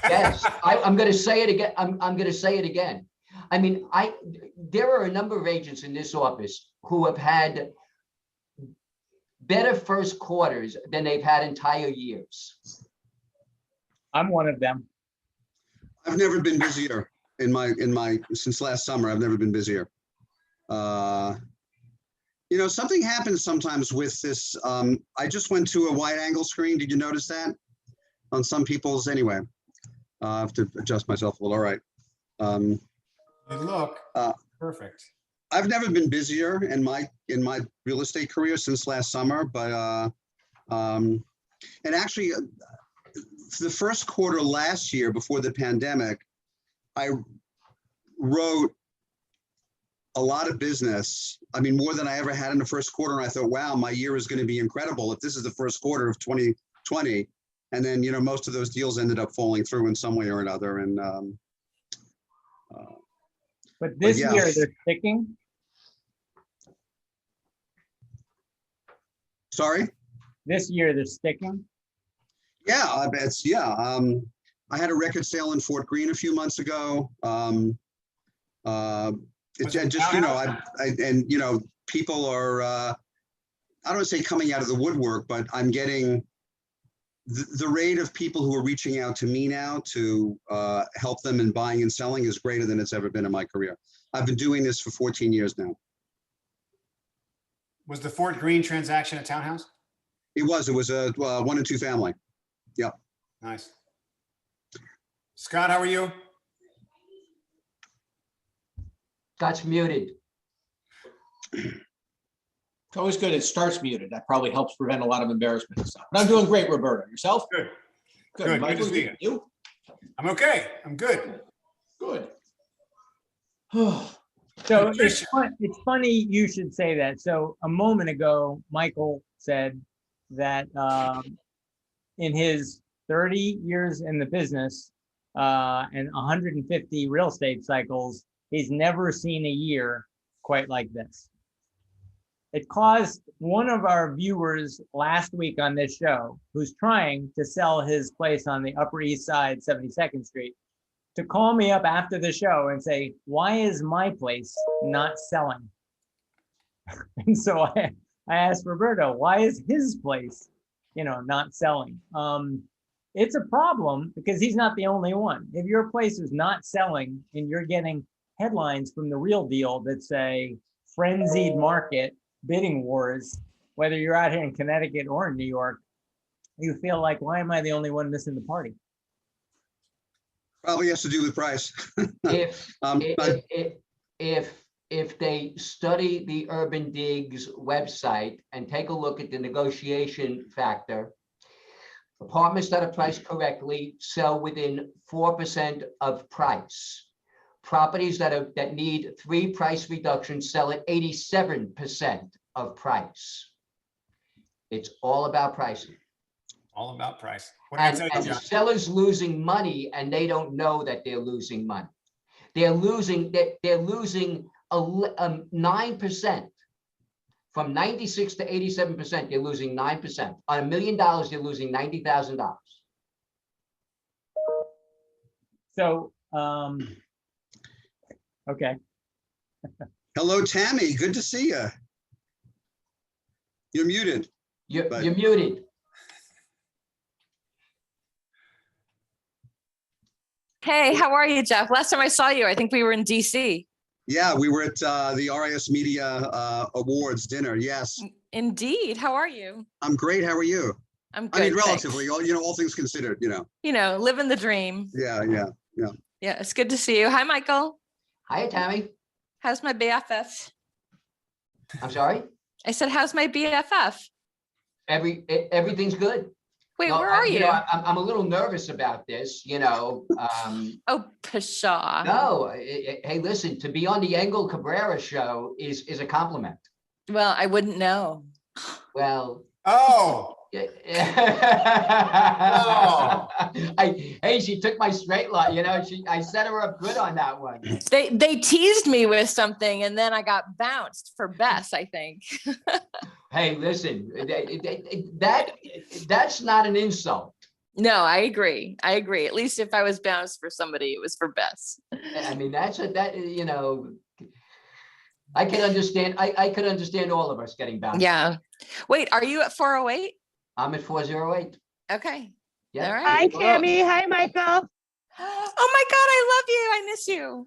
Yes, I'm going to say it again. I'm going to say it again. I mean, there are a number of agents in this office who have had better first quarters than they've had entire years. I'm one of them. I've never been busier since last summer. I've never been busier. Something happens sometimes with this. I just went to a wide angle screen. Did you notice that? On some people's, anyway. I have to adjust myself a little. All right. You look perfect. I've never been busier in my real estate career since last summer, but and actually, the first quarter last year before the pandemic, I wrote a lot of business. I mean, more than I ever had in the first quarter. And I thought, wow, my year is going to be incredible if this is the first quarter of 2020. And then, most of those deals ended up falling through in some way or another. And but this year they're sticking. Sorry? This year they're sticking. Yeah, I bet. Yeah. I had a record sale in Fort Greene a few months ago. It's just, people are, I don't want to say coming out of the woodwork, but I'm getting the rate of people who are reaching out to me now to help them in buying and selling is greater than it's ever been in my career. I've been doing this for 14 years now. Was the Fort Greene transaction a townhouse? It was a 1 and 2 family. Yep. Nice. Scott, how are you? Scott's muted. It's always good. It starts muted. That probably helps prevent a lot of embarrassment and stuff. But I'm doing great, Roberto. Yourself? Good. Good. Good. Michael, Good to see you? I'm okay. I'm good. Good. So it's funny you should say that. So a moment ago, Michael said that in his 30 years in the business and 150 real estate cycles, he's never seen a year quite like this. It caused one of our viewers last week on this show, who's trying to sell his place on the Upper East Side, 72nd Street, to call me up after the show and say, why is my place not selling? And so I asked Roberto, why is his place, not selling? It's a problem because he's not the only one. If your place is not selling and you're getting headlines from the Real Deal that say frenzied market, bidding wars, whether you're out here in Connecticut or in New York, you feel like, why am I the only one missing the party? Probably has to do with price. If they study the Urban Dig's website and take a look at the negotiation factor, apartments that are priced correctly sell within 4% of price. Properties that need 3 price reductions sell at 87% of price. It's all about pricing. All about price. And the seller's losing money, and they don't know that they're losing money. They're losing 9%. From 96 to 87%, they're losing 9%. On $1 million, they're losing $90,000. So, okay. Hello, Tammy. Good to see you. You're muted. You're muted. Hey, how are you, Jeff? Last time I saw you, I think we were in DC. Yeah, we were at the RIS Media Awards dinner. Yes. Indeed. How are you? I'm great. How are you? I'm good. I mean, relatively, all things considered, living the dream. Yeah. Yeah, it's good to see you. Hi, Michael. Hi, Tammy. How's my BFF? I'm sorry? I said, how's my BFF? Everything's good. Wait, where are you? I'm a little nervous about this, Oh, pshaw. No, hey, listen, to be on the Engel Cabrera show is a compliment. Well, I wouldn't know. Well. Oh. Oh. Hey, she took my straight line. I set her up good on that one. They teased me with something, and then I got bounced for Bess, I think. Hey, listen, that's not an insult. No, I agree. I agree. At least if I was bounced for somebody, it was for Bess. I mean, you know, I can understand, I could understand all of us getting bounced. Yeah. Wait, are you at 408? I'm at 408. Okay. Yeah. All right. Hi, Tammy. Hi, Michael. Oh my God, I love you. I miss you.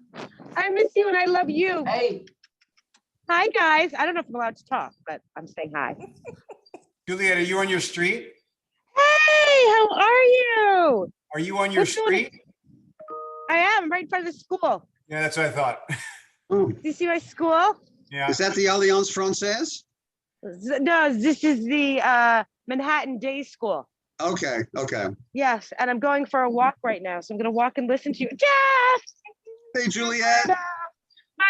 I miss you and I love you. Hey, Hi, guys. I don't know if I'm allowed to talk, but I'm saying hi. Juliet, are you on your street? Hey, how are you? Are you on your What's going on? street? I am right in front of the school. Yeah, that's what I thought. Oh, Do you see my school? Yeah. is that the Alliance Française? No, this is the Manhattan Day School. Okay, okay. Yes, and I'm going for a walk right now, so I'm going to walk and listen to you. Jeff! Hey, Juliet.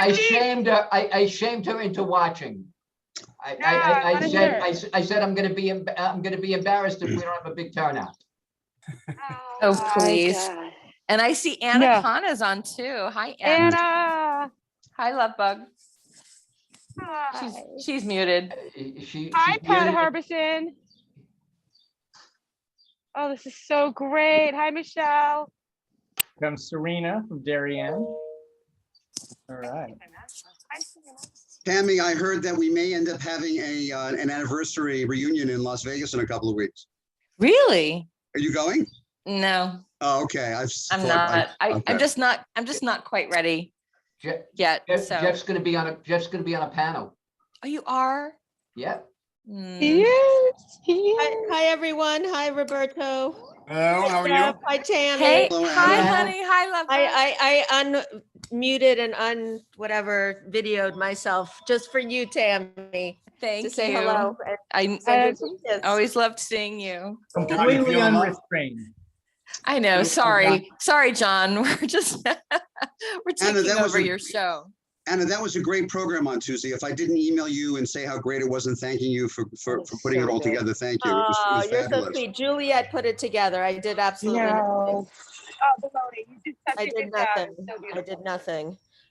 I shamed her, I shamed her into watching. I I wanna said, hear I said, I'm gonna be embarrassed if we don't have a big turnout. Oh, my please. God. And I see Anna Yeah. Khanna's on too. Hi, Anna. Anna! Hi, Love Bug. Hi, She's muted. Hi, She's Pat muted. Harbison. Oh, this is so great. Hi, Michelle. Comes Serena from Darien. All right. Tammy, I heard that we may end up having an anniversary reunion in Las Vegas in a couple of weeks. Really? Are you going? No, Oh, okay. I'm not. I'm okay. just not quite ready yet. So, Jeff's gonna be on a panel. oh, you are? Yep. Hmm. Yes. Hi, everyone. Hi, Roberto. Hello, how are you? Jeff. Hi, Tammy. Hey, Hello, hi, Anna. honey. Hi, Love Bug. I unmuted and videoed myself just for you, Tammy, Thank to say you. hello. And I send you some kiss. always loved seeing you. Completely feel love? unrestrained. I know. Nope, Sorry, John. We're just we're taking that was over a- your show. Anna, that was a great program on Tuesday. If I didn't email you and say how great it was and thanking you for putting it all So good. together, thank you. It Oh, was you're so fabulous. sweet. Juliet put it together. I did absolutely nothing. Oh, Bologna, you did such I a did good job. nothing. It's so I beautiful. did nothing.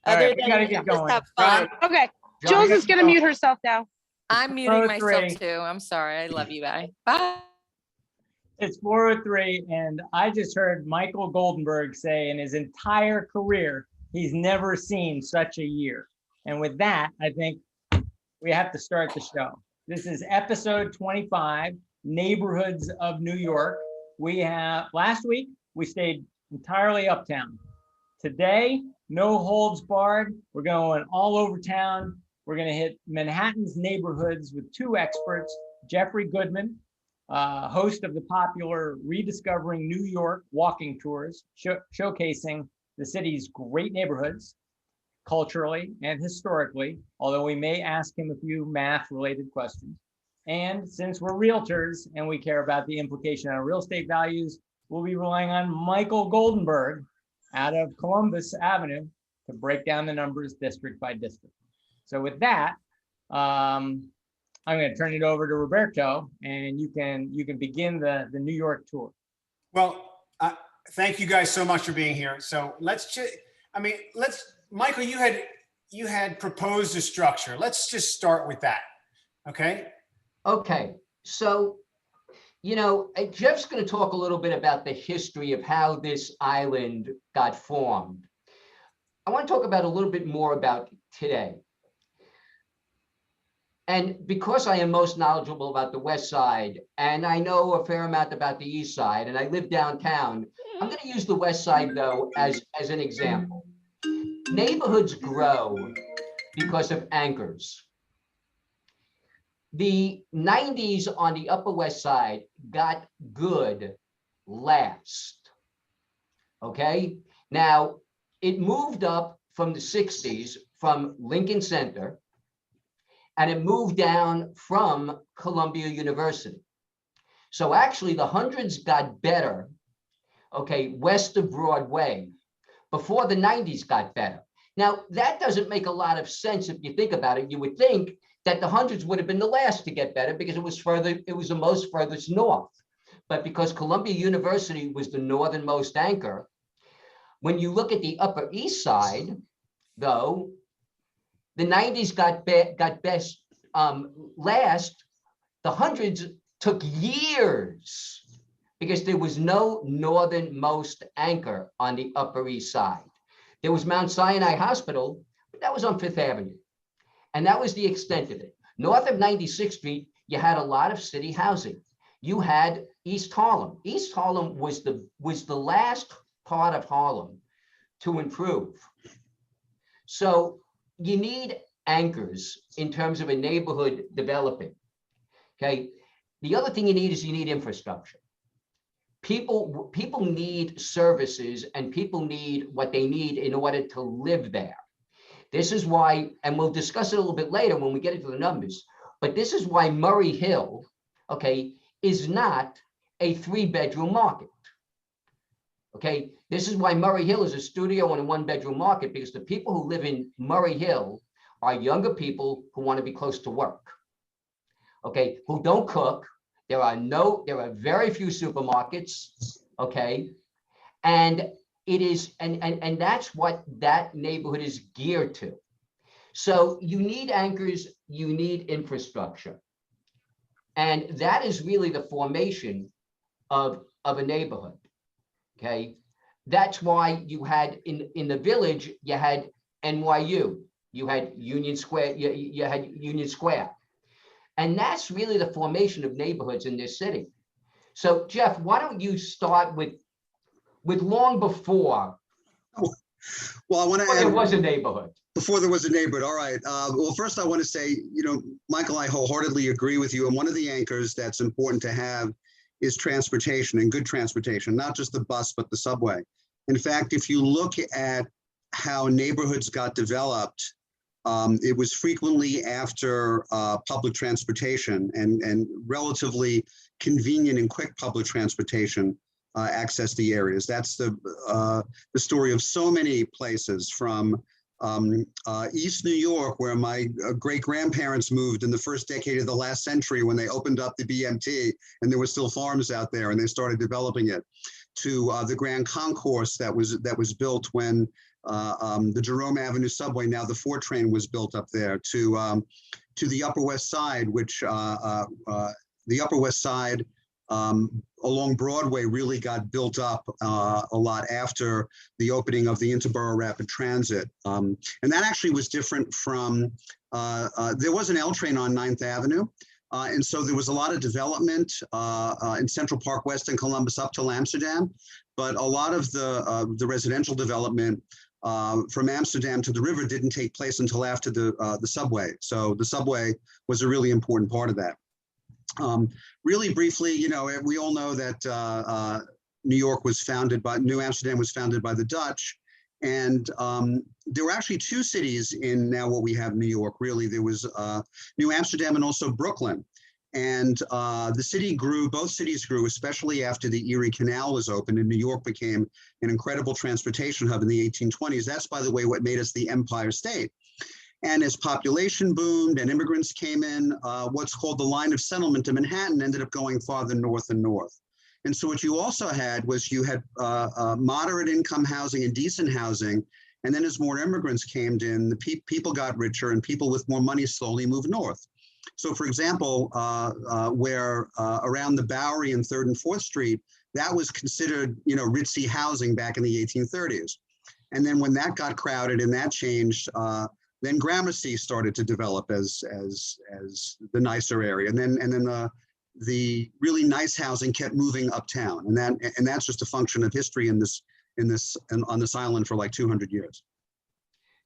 All Other right, we than gotta get just going. have fun. Okay, John, Jules is gonna mute herself now. I'm muting myself 403. too. I'm sorry. I love you. Bye. Bye. It's 4:03, and I just heard Michael Goldenberg say in his entire career, he's never seen such a year. And with that, I think we have to start the show. This is episode 25, Neighborhoods of New York. Last week, we stayed entirely uptown. Today, no holds barred. We're going all over town. We're going to hit Manhattan's neighborhoods with two experts, Jeffrey Goodman, host of the popular Rediscovering New York walking tours, showcasing the city's great neighborhoods, culturally and historically, although we may ask him a few math-related questions. And since we're realtors and we care about the implication on real estate values, we'll be relying on Michael Goldenberg out of Columbus Avenue to break down the numbers district by district. So with that, I'm going to turn it over to Roberto, and you can begin the New York tour. Well, thank you guys so much for being here. So Michael, you had proposed a structure. Let's just start with that. Okay. Okay, so, Jeff's going to talk a little bit about the history of how this island got formed. I want to talk about a little bit more about today. And because I am most knowledgeable about the West Side, and I know a fair amount about the East Side, and I live downtown, I'm going to use the West Side, though, as an example. Neighborhoods grow because of anchors. The 90s on the Upper West Side got good last. Okay, now it moved up from the 60s from Lincoln Center, and it moved down from Columbia University. So actually the hundreds got better, okay, west of Broadway before the 90s got better. Now that doesn't make a lot of sense if you think about it. You would think that the hundreds would have been the last to get better because it was the most furthest north. But because Columbia University was the northernmost anchor, when you look at the Upper East Side, though, the 90s got best last. The hundreds took years because there was no northernmost anchor on the Upper East Side. There was Mount Sinai Hospital, but that was on Fifth Avenue. And that was the extent of it. North of 96th Street, you had a lot of city housing. You had East Harlem. East Harlem was the last part of Harlem to improve. So you need anchors in terms of a neighborhood developing. Okay. The other thing you need is you need infrastructure. People need services, and people need what they need in order to live there. This is why, and we'll discuss it a little bit later when we get into the numbers, but this is why Murray Hill, okay, is not a 3-bedroom market. Okay, this is why Murray Hill is a studio and a 1-bedroom market, because the people who live in Murray Hill are younger people who want to be close to work. Okay, who don't cook. There are very few supermarkets. Okay, and it is, and that's what that neighborhood is geared to. So you need anchors, you need infrastructure. And that is really the formation of a neighborhood. Okay, that's why you had in the Village, you had NYU, you had Union Square, you had Union Square. And that's really the formation of neighborhoods in this city. So Jeff, why don't you start with long before? Well, I want to Before add, there was a neighborhood. before there was a neighborhood. All right. Well, first I want to say, Michael, I wholeheartedly agree with you. And one of the anchors that's important to have is transportation, and good transportation, not just the bus, but the subway. In fact, if you look at how neighborhoods got developed, it was frequently after public transportation and relatively convenient and quick public transportation access the areas. That's the story of so many places, from East New York, where my great-grandparents moved in the first decade of the last century when they opened up the BMT and there were still farms out there and they started developing it, to the Grand Concourse that was built when the Jerome Avenue subway, now the 4 train, was built up there, to the Upper West Side, which the Upper West Side along Broadway really got built up a lot after the opening of the Interborough Rapid Transit. And that actually was different from, there was an L train on 9th Avenue. And so there was a lot of development in Central Park West and Columbus up till Amsterdam. But a lot of the residential development from Amsterdam to the river didn't take place until after the subway. So the subway was a really important part of that. Really briefly, we all know that New Amsterdam was founded by the Dutch. And there were actually 2 cities in now what we have New York, really. There was New Amsterdam and also Brooklyn. And both cities grew, especially after the Erie Canal was opened, and New York became an incredible transportation hub in the 1820s. That's, by the way, what made us the Empire State. And as population boomed and immigrants came in, what's called the line of settlement to Manhattan ended up going farther north and north. And so what you also had was you had moderate income housing and decent housing. And then as more immigrants came in, the people got richer, and people with more money slowly moved north. So for example, where around the Bowery and 3rd and 4th Street, that was considered, ritzy housing back in the 1830s. And then when that got crowded and that changed, then Gramercy started to develop as the nicer area, and then the really nice housing kept moving uptown, and that's just a function of history on this island for like 200 years.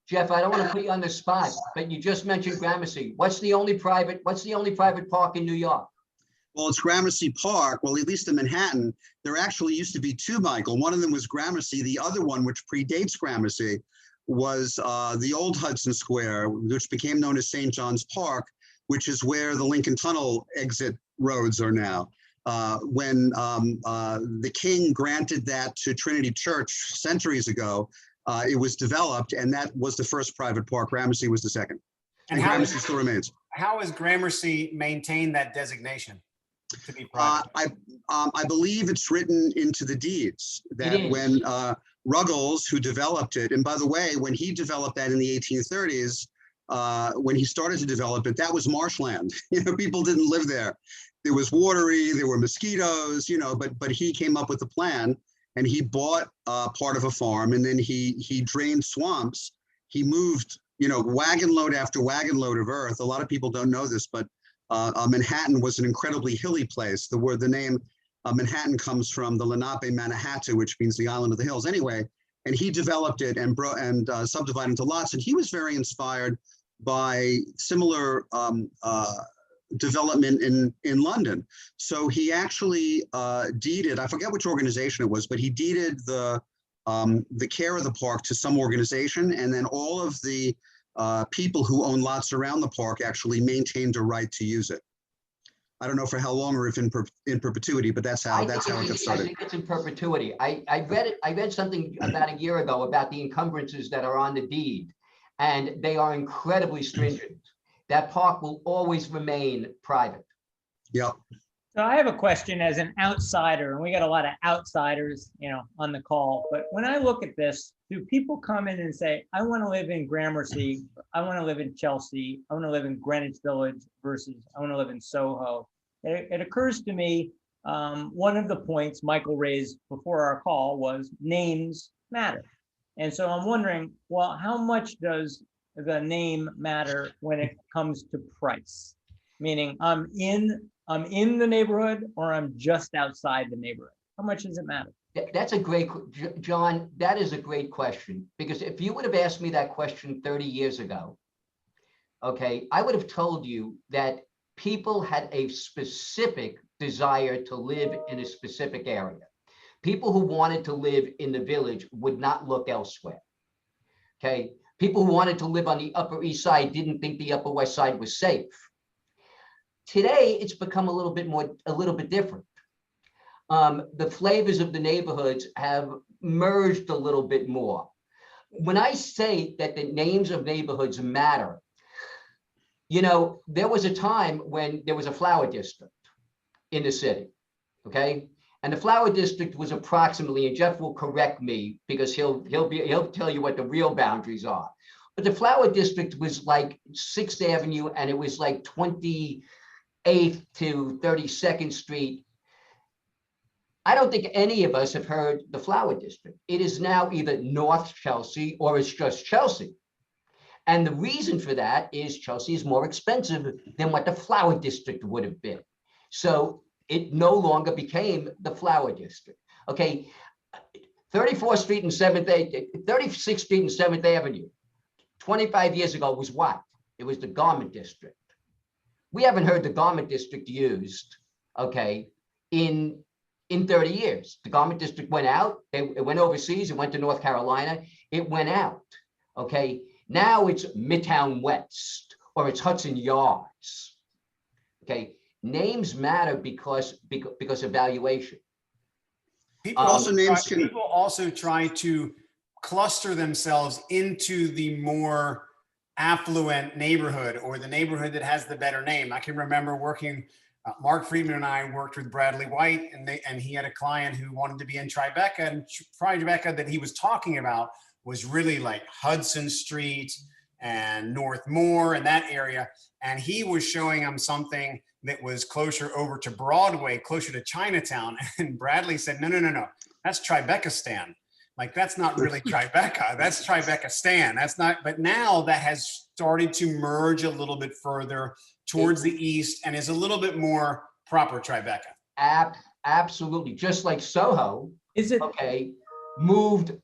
Jeff, I don't want to put you on the spot, but you just mentioned Gramercy. What's the only private park in New York? Well, it's Gramercy Park. Well, at least in Manhattan, there actually used to be 2, Michael. One of them was Gramercy. The other one, which predates Gramercy, was the old Hudson Square, which became known as St. John's Park, which is where the Lincoln Tunnel exit roads are now. When the king granted that to Trinity Church centuries ago, it was developed, and that was the first private park. Gramercy was the second. And Gramercy still remains. How has Gramercy maintained that designation to be private? I believe it's written into the deeds that when Ruggles, who developed it, and by the way, when he developed that in the 1830s, when he started to develop it, that was marshland. People didn't live there. there was watery, there were mosquitoes, but he came up with a plan, and he bought part of a farm, and then he drained swamps. He moved, wagon load after wagon load of earth. A lot of people don't know this, but Manhattan was an incredibly hilly place. The name Manhattan comes from the Lenape Manhattan, which means the island of the hills. Anyway, and he developed it and subdivided into lots. And he was very inspired by similar development in London. So he actually deeded, I forget which organization it was, but he deeded the care of the park to some organization, and then all of the people who own lots around the park actually maintained a right to use it. I don't know for how long or if in perpetuity, but that's how it got I started. think it's in perpetuity. I read something about a year ago about the encumbrances that are on the deed, and they are incredibly stringent. That park will always remain private. Yep. So I have a question as an outsider, and we got a lot of outsiders, on the call. But when I look at this, do people come in and say, I want to live in Gramercy, I want to live in Chelsea, I want to live in Greenwich Village versus I want to live in SoHo? It occurs to me, one of the points Michael raised before our call was names matter. And so I'm wondering, well, how much does the name matter when it comes to price? Meaning I'm in the neighborhood or I'm just outside the neighborhood. How much does it matter? That's a great, John, that is a great question, because if you would have asked me that question 30 years ago, okay, I would have told you that people had a specific desire to live in a specific area. People who wanted to live in the village would not look elsewhere. Okay, people who wanted to live on the Upper East Side didn't think the Upper West Side was safe. Today, it's become a little bit different. The flavors of the neighborhoods have merged a little bit more. When I say that the names of neighborhoods matter, there was a time when there was a flower district in the city, okay? And the flower district was approximately, and Jeff will correct me because he'll tell you what the real boundaries are. But the flower district was like 6th Avenue, and it was like 28th to 32nd Street. I don't think any of us have heard the flower district. It is now either North Chelsea or it's just Chelsea. And the reason for that is Chelsea is more expensive than what the flower district would have been. So it no longer became the flower district. Okay, 34th Street and 36th Street and 7th Avenue, 25 years ago was what? It was the garment district. We haven't heard the garment district used, okay, in 30 years. The garment district went out, it went overseas, it went to North Carolina, it went out, okay? Now it's Midtown West or it's Hudson Yards, okay? Names matter because of valuation. People also try to cluster themselves into the more affluent neighborhood or the neighborhood that has the better name. I can remember working, Mark Friedman and I worked with Bradley White, and he had a client who wanted to be in Tribeca, and Tribeca that he was talking about was really like Hudson Street and North Moore and that area. And he was showing him something that was closer over to Broadway, closer to Chinatown. And Bradley said, no, that's Tribeca Stan. Like, that's not really Tribeca, that's Tribeca Stan. That's not, but now that has started to merge a little bit further towards the east and is a little bit more proper Tribeca. Absolutely, just like SoHo, Is it okay, moved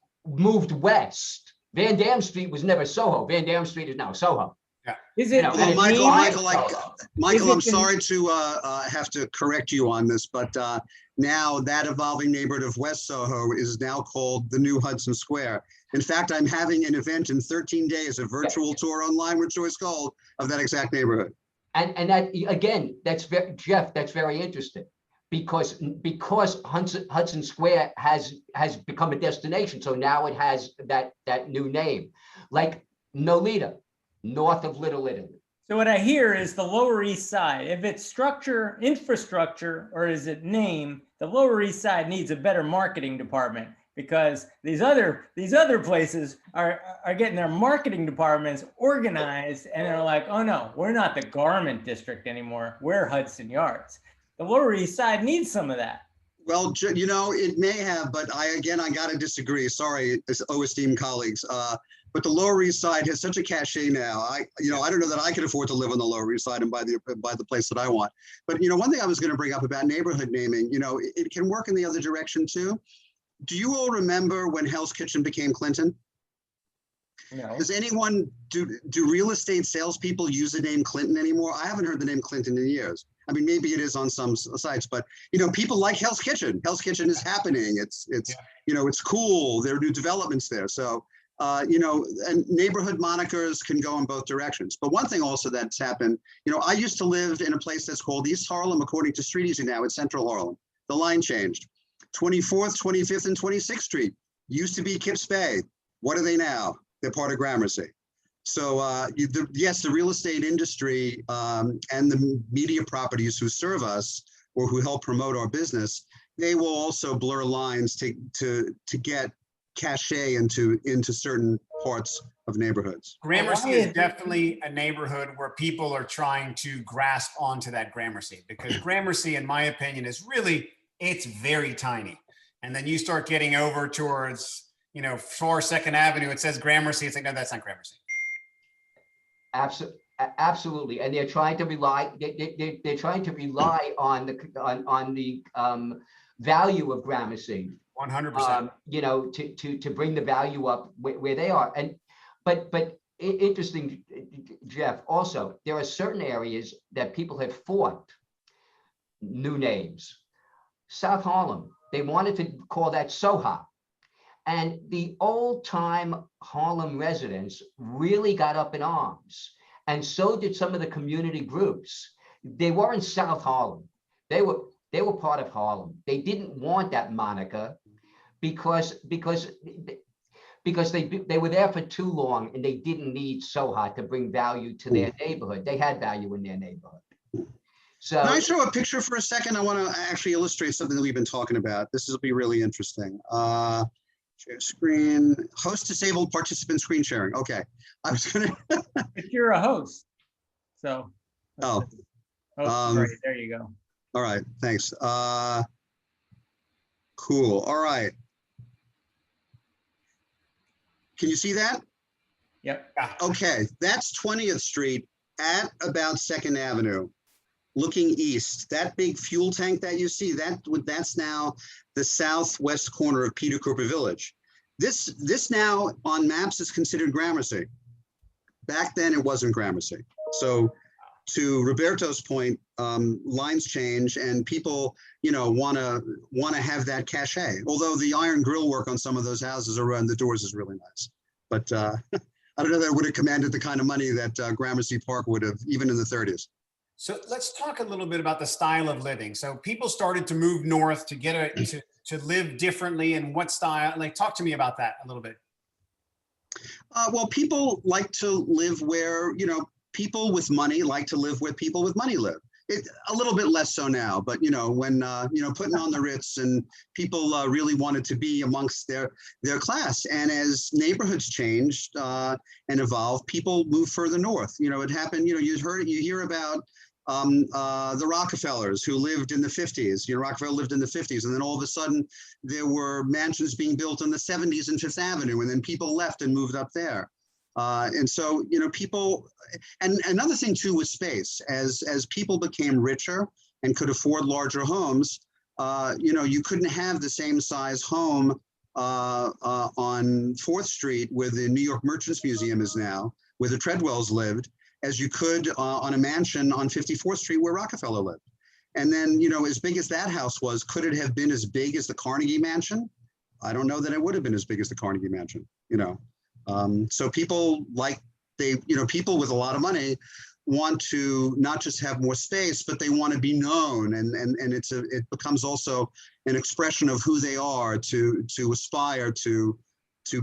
west. Van Dam Street was never SoHo. Van Dam Street is now SoHo. Yeah. Is it? Well, Michael, I'm the- sorry to have to correct you on this, but now that evolving neighborhood of West Soho is now called the new Hudson Square. In fact, I'm having an event in 13 days, a virtual tour online with Joyce Gold of that exact neighborhood. And that, again, that's very, Jeff, that's very interesting because Hudson Square has become a destination. So now it has that new name, like Nolita, north of Little Italy. So what I hear is the Lower East Side. If it's structure, infrastructure, or is it name, the Lower East Side needs a better marketing department because these other places are getting their marketing departments organized, and they're like, oh no, we're not the garment district anymore. We're Hudson Yards. The Lower East Side needs some of that. Well, you know, it may have, but I got to disagree. Sorry, esteemed colleagues. But the Lower East Side has such a cachet now. I don't know that I can afford to live on the Lower East Side and buy the place that I want. But, you know, one thing I was going to bring up about neighborhood naming, you know, it can work in the other direction too. Do you all remember when Hell's Kitchen became Clinton? No. Does anyone, do real estate salespeople use the name Clinton anymore? I haven't heard the name Clinton in years. I mean, maybe it is on some sites, but, you know, people like Hell's Kitchen. Hell's Kitchen is happening. It's you know, it's cool. There are new developments there. So, you know, and neighborhood monikers can go in both directions. But one thing also that's happened, you know, I used to live in a place that's called East Harlem, according to Street Easy now, it's Central Harlem. The line changed. 24th, 25th, and 26th Street used to be Kips Bay. What are they now? They're part of Gramercy. So yes, the real estate industry and the media properties who serve us or who help promote our business, they will also blur lines to get cachet into certain parts of neighborhoods. Gramercy is definitely a neighborhood where people are trying to grasp onto that Gramercy, because Gramercy, in my opinion, is really, it's very tiny. And then you start getting over towards, you know, far Second Avenue, it says Gramercy. It's like, no, that's not Gramercy. Absolutely, and they're trying to rely. They're trying to rely on the value of Gramercy. 100%. You know, to bring the value up where they are, but interesting, Jeff. Also, there are certain areas that people have fought new names. South Harlem, they wanted to call that SoHo. And the old time Harlem residents really got up in arms. And so did some of the community groups. They weren't South Harlem. They were part of Harlem. They didn't want that moniker because they were there for too long and they didn't need SoHo to bring value to their neighborhood. They had value in their neighborhood. So can I show a picture for a second? I want to actually illustrate something that we've been talking about. This will be really interesting. Share screen, host disabled participant screen sharing. Okay, I was gonna. But you're a host, so. Oh. Right, there you go. All right, thanks. Cool. All right. Can you see that? Yep. Okay, that's 20th Street at about 2nd Avenue. Looking east, that big fuel tank that you see, that's now the southwest corner of Peter Cooper Village. This now on maps is considered Gramercy. Back then it wasn't Gramercy. So to Roberto's point, lines change and people, you know, want to have that cachet. Although the iron grill work on some of those houses around the doors is really nice, but I don't know that it would have commanded the kind of money that Gramercy Park would have, even in the 30s. So let's talk a little bit about the style of living. So people started to move north to get to live differently, and what style? Like, talk to me about that a little bit. Well, people like to live where, you know, people with money like to live where people with money live. It a little bit less so now, but you know, when you know, putting on the Ritz and people really wanted to be amongst their class, and as neighborhoods changed and evolved, people moved further north. You know, it happened. You know, you hear about the Rockefellers who lived in the 50s. You know, Rockefeller lived in the 50s, and then all of a sudden there were mansions being built in the 70s in Fifth Avenue, and then people left and moved up there. And so, you know, people, and another thing too was space. As people became richer and could afford larger homes, you know, you couldn't have the same size home on 4th Street where the New York Merchants Museum is now, where the Treadwells lived, as you could on a mansion on 54th Street where Rockefeller lived. And then, you know, as big as that house was, could it have been as big as the Carnegie Mansion? I don't know that it would have been as big as the Carnegie Mansion, you know. So people people with a lot of money want to not just have more space, but they want to be known, and it becomes also an expression of who they are to aspire to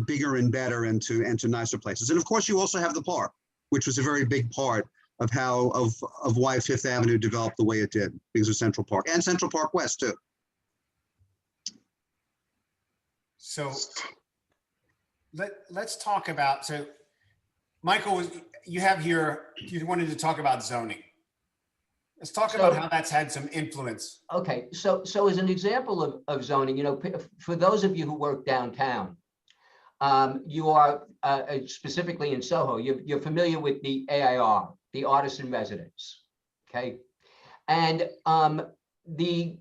bigger and better and to nicer places. And of course, you also have the park, which was a very big part of of why Fifth Avenue developed the way it did, because of Central Park and Central Park West too. So let's talk about, so Michael, you wanted to talk about zoning. Let's talk So- about how that's had some influence. Okay, so as an example of zoning, for those of you who work downtown, you are specifically in SoHo, you're familiar with the AIR, the artist in residence, okay? And the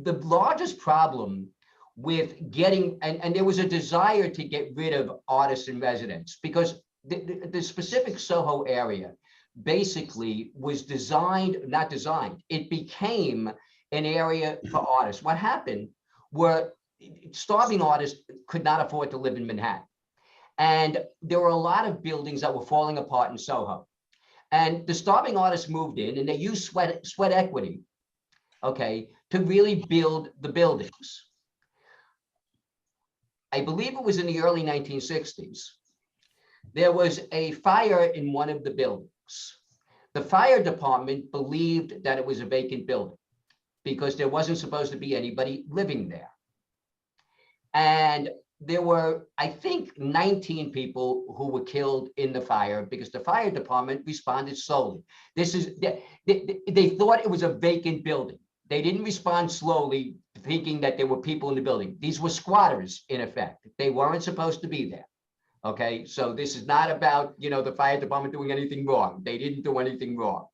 largest problem with getting, and there was a desire to get rid of artists in residence because the specific SoHo area basically was not designed, it became an area for artists. What happened were starving artists could not afford to live in Manhattan. And there were a lot of buildings that were falling apart in SoHo. And the starving artists moved in and they used sweat equity, okay, to really build the buildings. I believe it was in the early 1960s. There was a fire in one of the buildings. The fire department believed that it was a vacant building because there wasn't supposed to be anybody living there. And there were, I think, 19 people who were killed in the fire because the fire department responded slowly. They thought it was a vacant building. They didn't respond slowly, thinking that there were people in the building. These were squatters, in effect. They weren't supposed to be there. Okay, so this is not about, the fire department doing anything wrong. They didn't do anything wrong.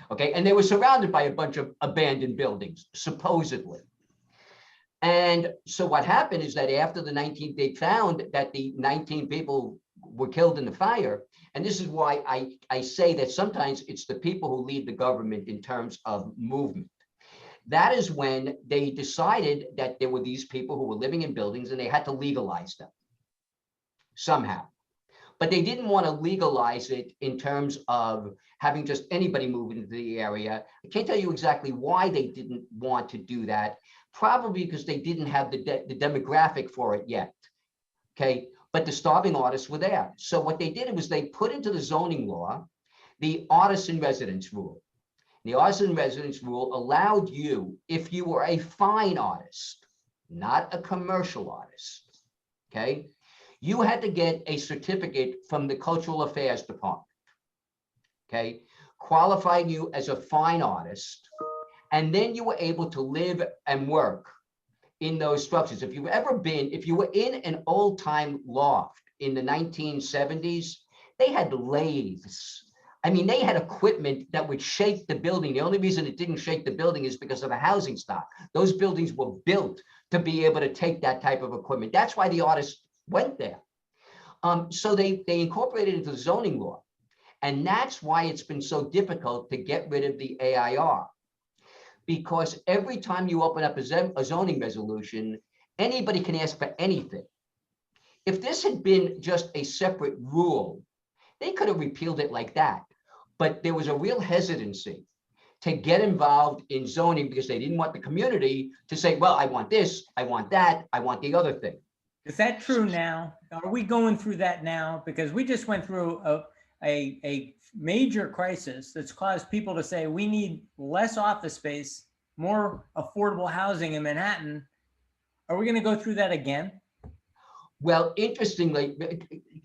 Okay, and they were surrounded by a bunch of abandoned buildings, supposedly. And so what happened is that after they found that the 19 people were killed in the fire, and this is why I say that sometimes it's the people who lead the government in terms of movement. That is when they decided that there were these people who were living in buildings and they had to legalize them somehow. But they didn't want to legalize it in terms of having just anybody move into the area. I can't tell you exactly why they didn't want to do that. Probably because they didn't have the demographic for it yet. Okay, but the starving artists were there. So what they did was they put into the zoning law the artist in residence rule. The artist in residence rule allowed you, if you were a fine artist, not a commercial artist, okay, you had to get a certificate from the Cultural Affairs Department, okay, qualifying you as a fine artist, and then you were able to live and work in those structures. If you were in an old-time loft in the 1970s, they had lathes. I mean, they had equipment that would shake the building. The only reason it didn't shake the building is because of the housing stock. Those buildings were built to be able to take that type of equipment. That's why the artists went there. So they incorporated it into the zoning law. And that's why it's been so difficult to get rid of the AIR. Because every time you open up a zoning resolution, anybody can ask for anything. If this had been just a separate rule, they could have repealed it like that. But there was a real hesitancy to get involved in zoning because they didn't want the community to say, well, I want this, I want that, I want the other thing. Is that true now? Are we going through that now? Because we just went through a major crisis that's caused people to say we need less office space, more affordable housing in Manhattan. Are we going to go through that again? Well, interestingly,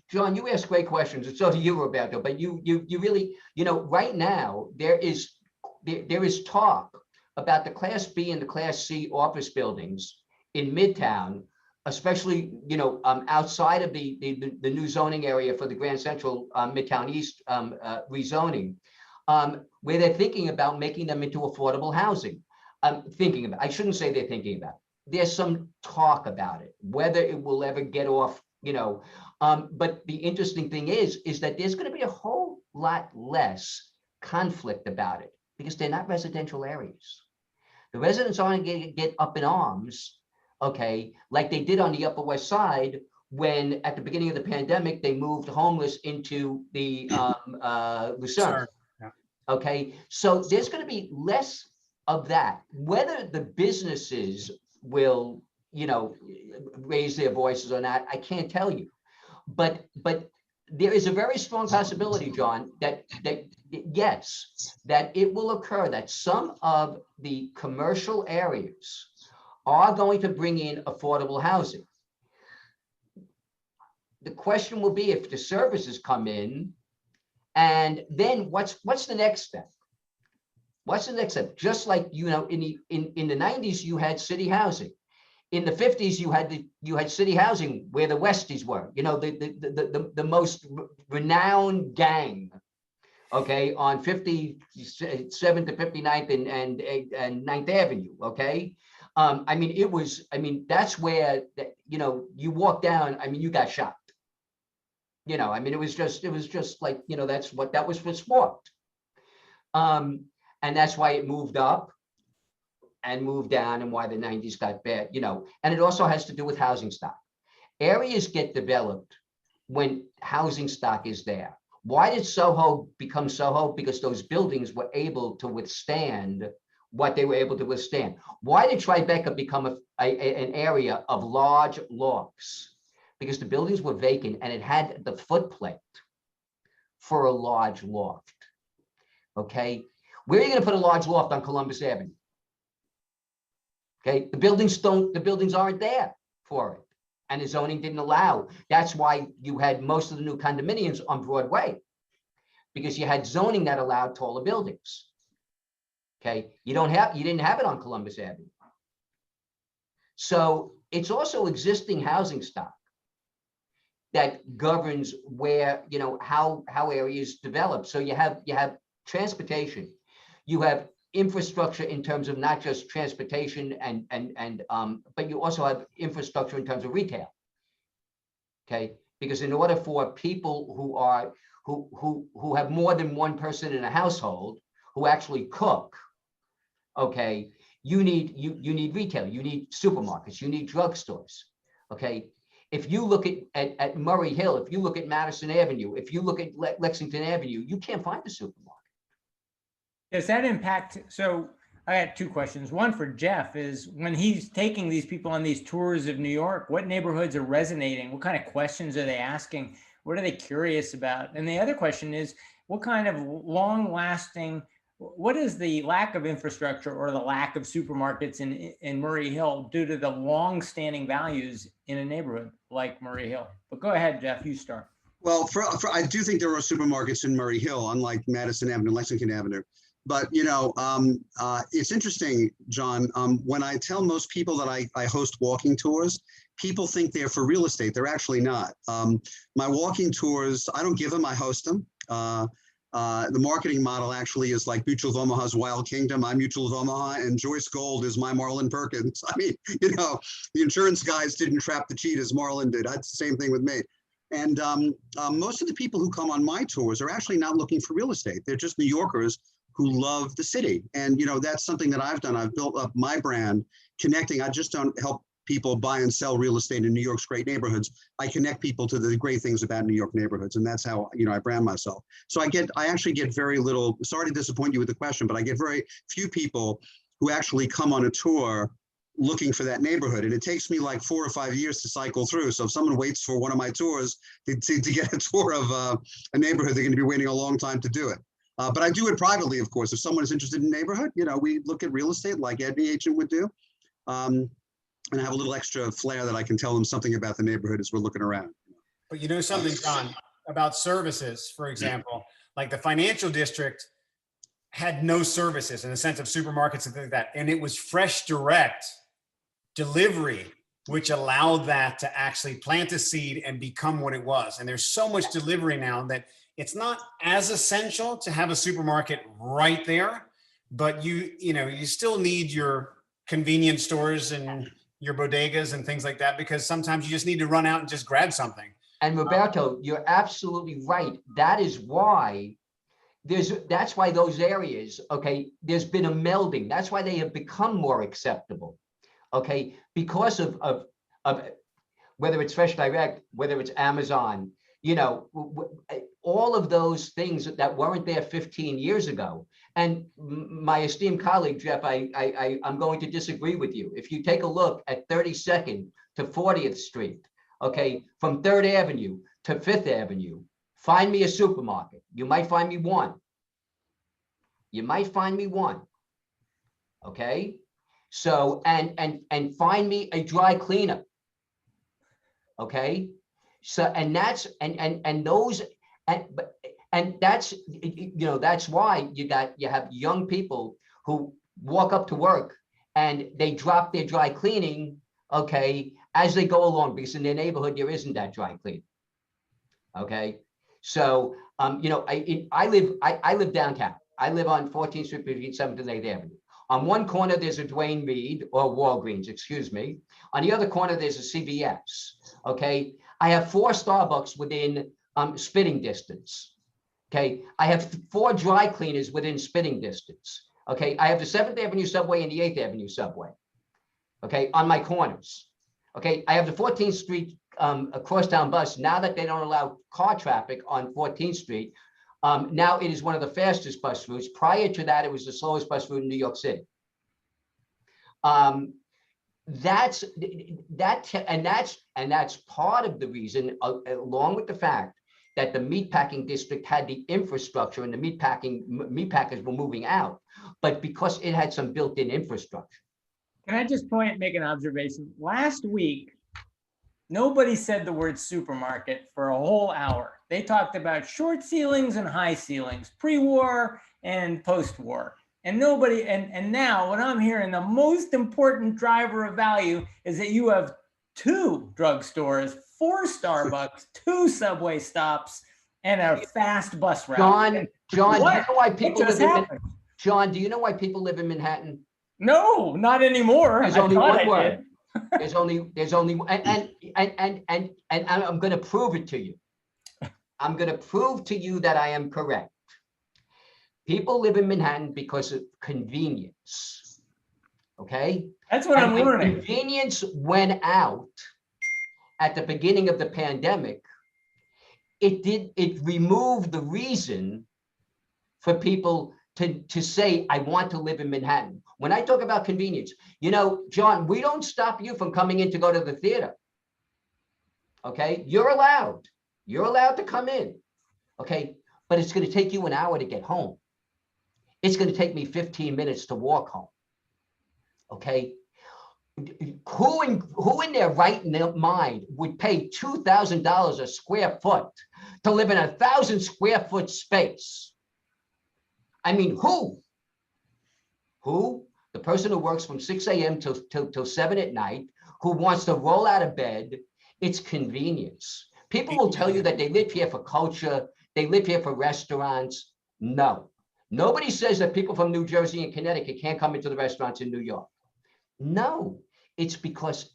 John, you ask great questions, and so do you, Roberto. But you really, right now there is talk about the Class B and the Class C office buildings in Midtown, especially outside of the new zoning area for the Grand Central Midtown East rezoning, where they're thinking about making them into affordable housing. I shouldn't say they're thinking about it. There's some talk about it, whether it will ever get off, but the interesting thing is that there's going to be a whole lot less conflict about it because they're not residential areas. The residents aren't going to get up in arms, okay, like they did on the Upper West Side when at the beginning of the pandemic, they moved homeless into the Lucerne. Yeah. Okay, so there's going to be less of that. Whether the businesses will, raise their voices or not, I can't tell you. But there is a very strong possibility, John, that yes, that it will occur that some of the commercial areas are going to bring in affordable housing. The question will be if the services come in, and then what's the next step? What's the next step? Just like, in the 90s, you had city housing. In the 50s, you had city housing where the Westies were, the most renowned gang, okay, on 57th to 59th and 9th Avenue, okay? That's where, you walk down, you got shot. It was just like, that was for sport. And that's why it moved up and moved down, and why the 90s got bad, and it also has to do with housing stock. Areas get developed when housing stock is there. Why did SoHo become SoHo? Because those buildings were able to withstand what they were able to withstand. Why did Tribeca become an area of large lofts? Because the buildings were vacant and it had the footplate for a large loft. Okay, where are you going to put a large loft on Columbus Avenue? Okay, the buildings aren't there for it, and the zoning didn't allow. That's why you had most of the new condominiums on Broadway, because you had zoning that allowed taller buildings. Okay, you didn't have it on Columbus Avenue. So it's also existing housing stock that governs where, how areas develop. So you have transportation, you have infrastructure in terms of not just transportation but you also have infrastructure in terms of retail. Okay, because in order for people who have more than one person in a household who actually cook, okay, you need retail, you need supermarkets, you need drugstores. Okay, if you look at Murray Hill, if you look at Madison Avenue, if you look at Lexington Avenue, you can't find a supermarket. Does that impact? So I had two questions. One for Jeff is, when he's taking these people on these tours of New York, what neighborhoods are resonating? What kind of questions are they asking? What are they curious about? And the other question is, what kind of long-lasting, what is the lack of infrastructure or the lack of supermarkets in Murray Hill due to the long-standing values in a neighborhood like Murray Hill? But go ahead, Jeff, you start. Well, I do think there are supermarkets in Murray Hill, unlike Madison Avenue, Lexington Avenue. But, it's interesting, John, when I tell most people that I host walking tours, people think they're for real estate. They're actually not. My walking tours, I don't give them, I host them. The marketing model actually is like Mutual of Omaha's Wild Kingdom. I'm Mutual of Omaha, and Joyce Gold is my Marlon Perkins. The insurance guys didn't trap the cheetahs, Marlon did. That's the same thing with me. And most of the people who come on my tours are actually not looking for real estate. They're just New Yorkers who love the city. And, that's something that I've done. I've built up my brand connecting. I just don't help people buy and sell real estate in New York's great neighborhoods. I connect people to the great things about New York neighborhoods. And that's how, I brand myself. So I actually get very little, sorry to disappoint you with the question, but I get very few people who actually come on a tour looking for that neighborhood. And it takes me like 4 or 5 years to cycle through. So if someone waits for one of my tours to get a tour of a neighborhood, they're going to be waiting a long time to do it. But I do it privately, of course. If someone is interested in neighborhood, we look at real estate like any agent would do. And I have a little extra flair that I can tell them something about the neighborhood as we're looking around. But you know something, John, about services, for example, like the financial district had no services in the sense of supermarkets and things like that. And it was fresh direct delivery, which allowed that to actually plant a seed and become what it was. And there's so much delivery now that it's not as essential to have a supermarket right there, but you still need your convenience stores and your bodegas and things like that, because sometimes you just need to run out and just grab something. And Roberto, you're absolutely right. That is why that's why those areas, okay, there's been a melding. That's why they have become more acceptable, okay, because of whether it's Fresh Direct, whether it's Amazon, all of those things that weren't there 15 years ago. And my esteemed colleague, Jeff, I'm going to disagree with you. If you take a look at 32nd to 40th Street, okay, from 3rd Avenue to 5th Avenue, find me a supermarket. You might find me one. Okay? So, and find me a dry cleaner. Okay? So, and that's, and those, And that's, that's why you have young people who walk up to work and they drop their dry cleaning, okay, as they go along, because in their neighborhood, there isn't that dry cleaning. Okay. So, I live downtown. I live on 14th Street between 7th and 8th Avenue. On one corner, there's a Dwayne Reed or Walgreens, excuse me. On the other corner, there's a CVS. Okay. I have 4 Starbucks within spitting distance. Okay. I have 4 dry cleaners within spitting distance. Okay. I have the 7th Avenue subway and the 8th Avenue subway. Okay. On my corners. Okay. I have the 14th Street crosstown bus. Now that they don't allow car traffic on 14th Street, now it is one of the fastest bus routes. Prior to that, it was the slowest bus route in New York City. That's part of the reason, along with the fact that the meatpacking district had the infrastructure and the meatpackers were moving out, but because it had some built-in infrastructure. Can I just make an observation? Last week, nobody said the word supermarket for a whole hour. They talked about short ceilings and high ceilings, pre-war and post-war. And nobody, and now what I'm hearing, the most important driver of value is that you have 2 drugstores, 4 Starbucks, 2 subway stops, and a fast bus route. John, do you know why people live in John, do you know why people live in Manhattan? No, not anymore. There's only one word. There's only, and I'm going to prove it to you. I'm going to prove to you that I am correct. People live in Manhattan because of convenience. Okay? That's what I'm learning. Convenience went out at the beginning of the pandemic. It removed the reason for people to say, I want to live in Manhattan. When I talk about convenience, John, we don't stop you from coming in to go to the theater. Okay, you're allowed to come in. Okay, but it's going to take you an hour to get home. It's going to take me 15 minutes to walk home. Okay, who in their right mind would pay $2,000 a square foot to live in a 1,000 square foot space? I mean, who? The person who works from 6 a.m. till 7 at night, who wants to roll out of bed. It's convenience. People will tell you that they live here for culture. They live here for restaurants. No, nobody says that people from New Jersey and Connecticut can't come into the restaurants in New York. No, it's because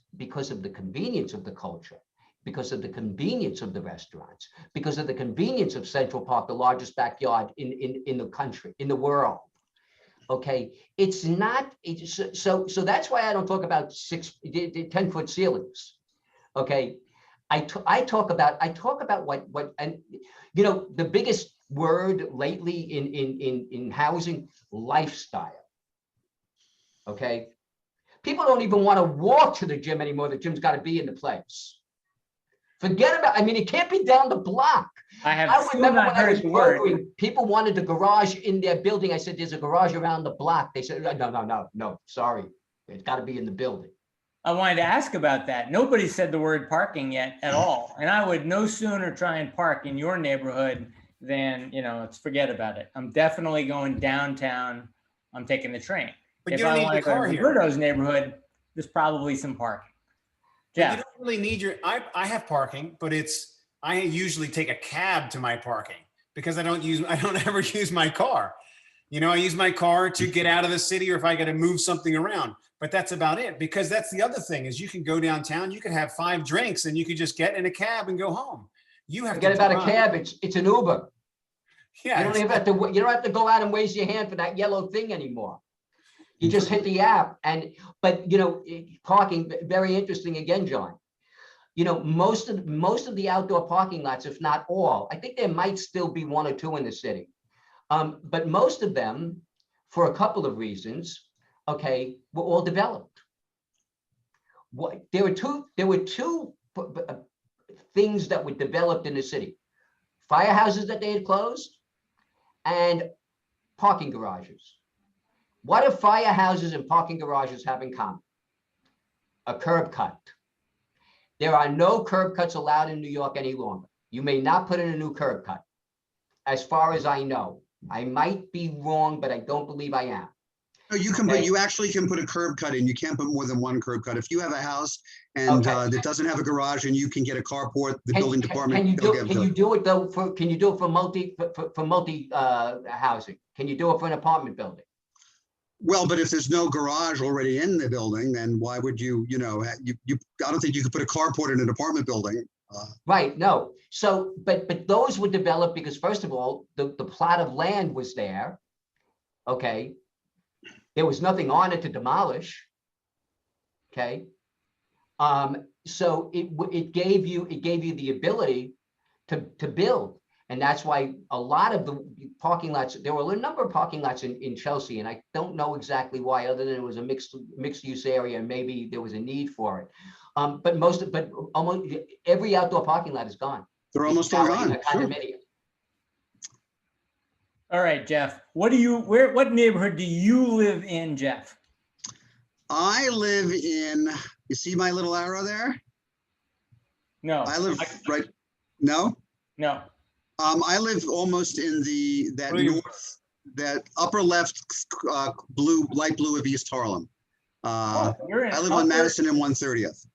of the convenience of the culture, because of the convenience of the restaurants, because of the convenience of Central Park, the largest backyard in the country, in the world. Okay, it's not, so that's why I don't talk about 10-foot ceilings. Okay, I talk about what and the biggest word lately in housing, lifestyle. Okay, people don't even want to walk to the gym anymore. The gym's got to be in the place. Forget about, it can't be down the block. I remember when I was brokering, people wanted a garage in their building. I said, there's a garage around the block. They said, no, sorry. It's got to be in the building. I wanted to ask about that. Nobody said the word parking yet at all. And I would no sooner try and park in your neighborhood than, let's forget about it. I'm definitely going downtown. I'm taking the train. But if you don't I need want to your go car to here. Roberto's neighborhood, there's probably some parking. You Jeff. don't really need I have parking, but I usually take a cab to my parking because I don't ever use my car. I use my car to get out of the city or if I got to move something around, but that's about it. Because that's the other thing is you can go downtown, you can have 5 drinks and you could just get in a cab and go home. You have Forget about a cab. It's an Uber. Yeah. You don't have to go out and raise your hand for that yellow thing anymore. You just hit the app but parking, very interesting again, John. Most of the outdoor parking lots, if not all, I think there might still be 1 or 2 in the city. But most of them, for a couple of reasons, were all developed. There were two things that were developed in the city: firehouses that they had closed and parking garages. What do firehouses and parking garages have in common? A curb cut. There are no curb cuts allowed in New York any longer. You may not put in a new curb cut. as far as I know. I might be wrong, but I don't believe I am. No, you can put, you actually can put a curb cut in. You can't put more than one curb cut. If you have a house and that doesn't have a garage and you can get a carport, the building department. Can you do it though can you do it for multi housing? Can you do it for an apartment building? Well, but if there's no garage already in the building, then why would you, I don't think you could put a carport in an apartment building. Right, no. So, but those were developed because first of all, the plot of land was there. Okay. There was nothing on it to demolish. Okay. So it gave you the ability to build. And that's why a lot of the parking lots, there were a number of parking lots in Chelsea, and I don't know exactly why, other than it was a mixed use area, and maybe there was a need for it. But almost every outdoor parking lot is gone. They're almost all gone. Sure. All right, Jeff, what neighborhood do you live in, Jeff? I live in, you see my little arrow there? No. I live right, no? No. I live almost in that upper left light blue of East Harlem. I live on Madison and 130th.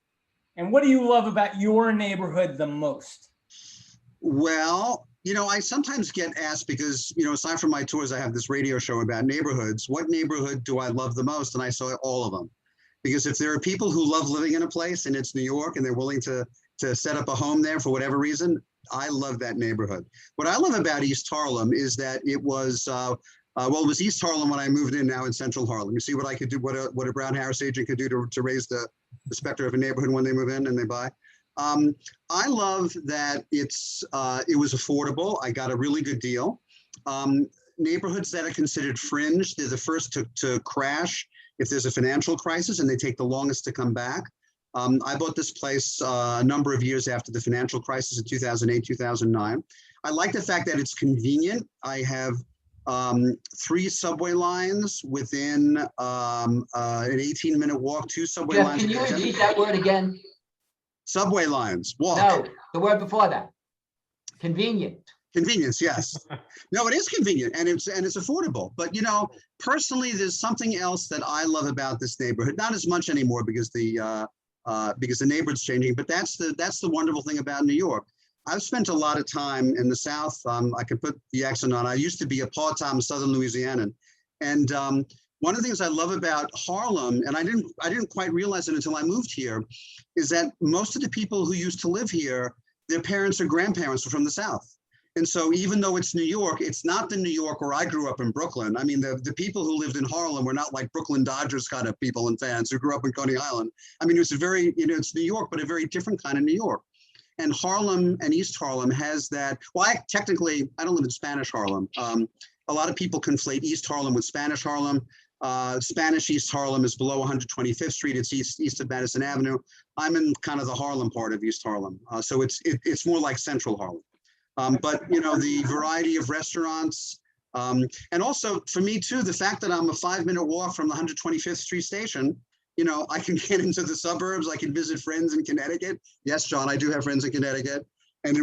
And what do you love about your neighborhood the most? Well, I sometimes get asked because, aside from my tours, I have this radio show about neighborhoods. What neighborhood do I love the most? And I say all of them. Because if there are people who love living in a place and it's New York and they're willing to set up a home there for whatever reason, I love that neighborhood. What I love about East Harlem is that it was, it was East Harlem when I moved in, now in Central Harlem. You see what I could do, what a Brown Harris agent could do to raise the specter of a neighborhood when they move in and they buy. I love that it was affordable. I got a really good deal. Neighborhoods that are considered fringe, they're the first to crash if there's a financial crisis, and they take the longest to come back. I bought this place a number of years after the financial crisis in 2008, 2009. I like the fact that it's convenient. I have 3 subway lines within an 18-minute walk, 2 subway lines. Can you repeat that word again? Subway lines, walk. No, the word before that. Convenient. Convenience, yes. No, it is convenient and it's affordable. But personally, there's something else that I love about this neighborhood. Not as much anymore because the neighborhood's changing. But that's the wonderful thing about New York. I've spent a lot of time in the South. I can put the accent on. I used to be a part-time Southern Louisianan, and one of the things I love about Harlem, and I didn't quite realize it until I moved here, is that most of the people who used to live here, their parents or grandparents were from the South. And so even though it's New York, it's not the New York where I grew up in Brooklyn. I mean, the people who lived in Harlem were not like Brooklyn Dodgers kind of people and fans who grew up in Coney Island. I mean, it was a very, it's New York, but a very different kind of New York. And Harlem and East Harlem has that. Well, I don't live in Spanish Harlem. A lot of people conflate East Harlem with Spanish Harlem. Spanish East Harlem is below 125th Street. It's east of Madison Avenue. I'm in kind of the Harlem part of East Harlem. So it's more like Central Harlem. But the variety of restaurants, and also for me too, the fact that I'm a 5-minute walk from the 125th Street station, I can get into the suburbs. I can visit friends in Connecticut. Yes, John, I do have friends in Connecticut. And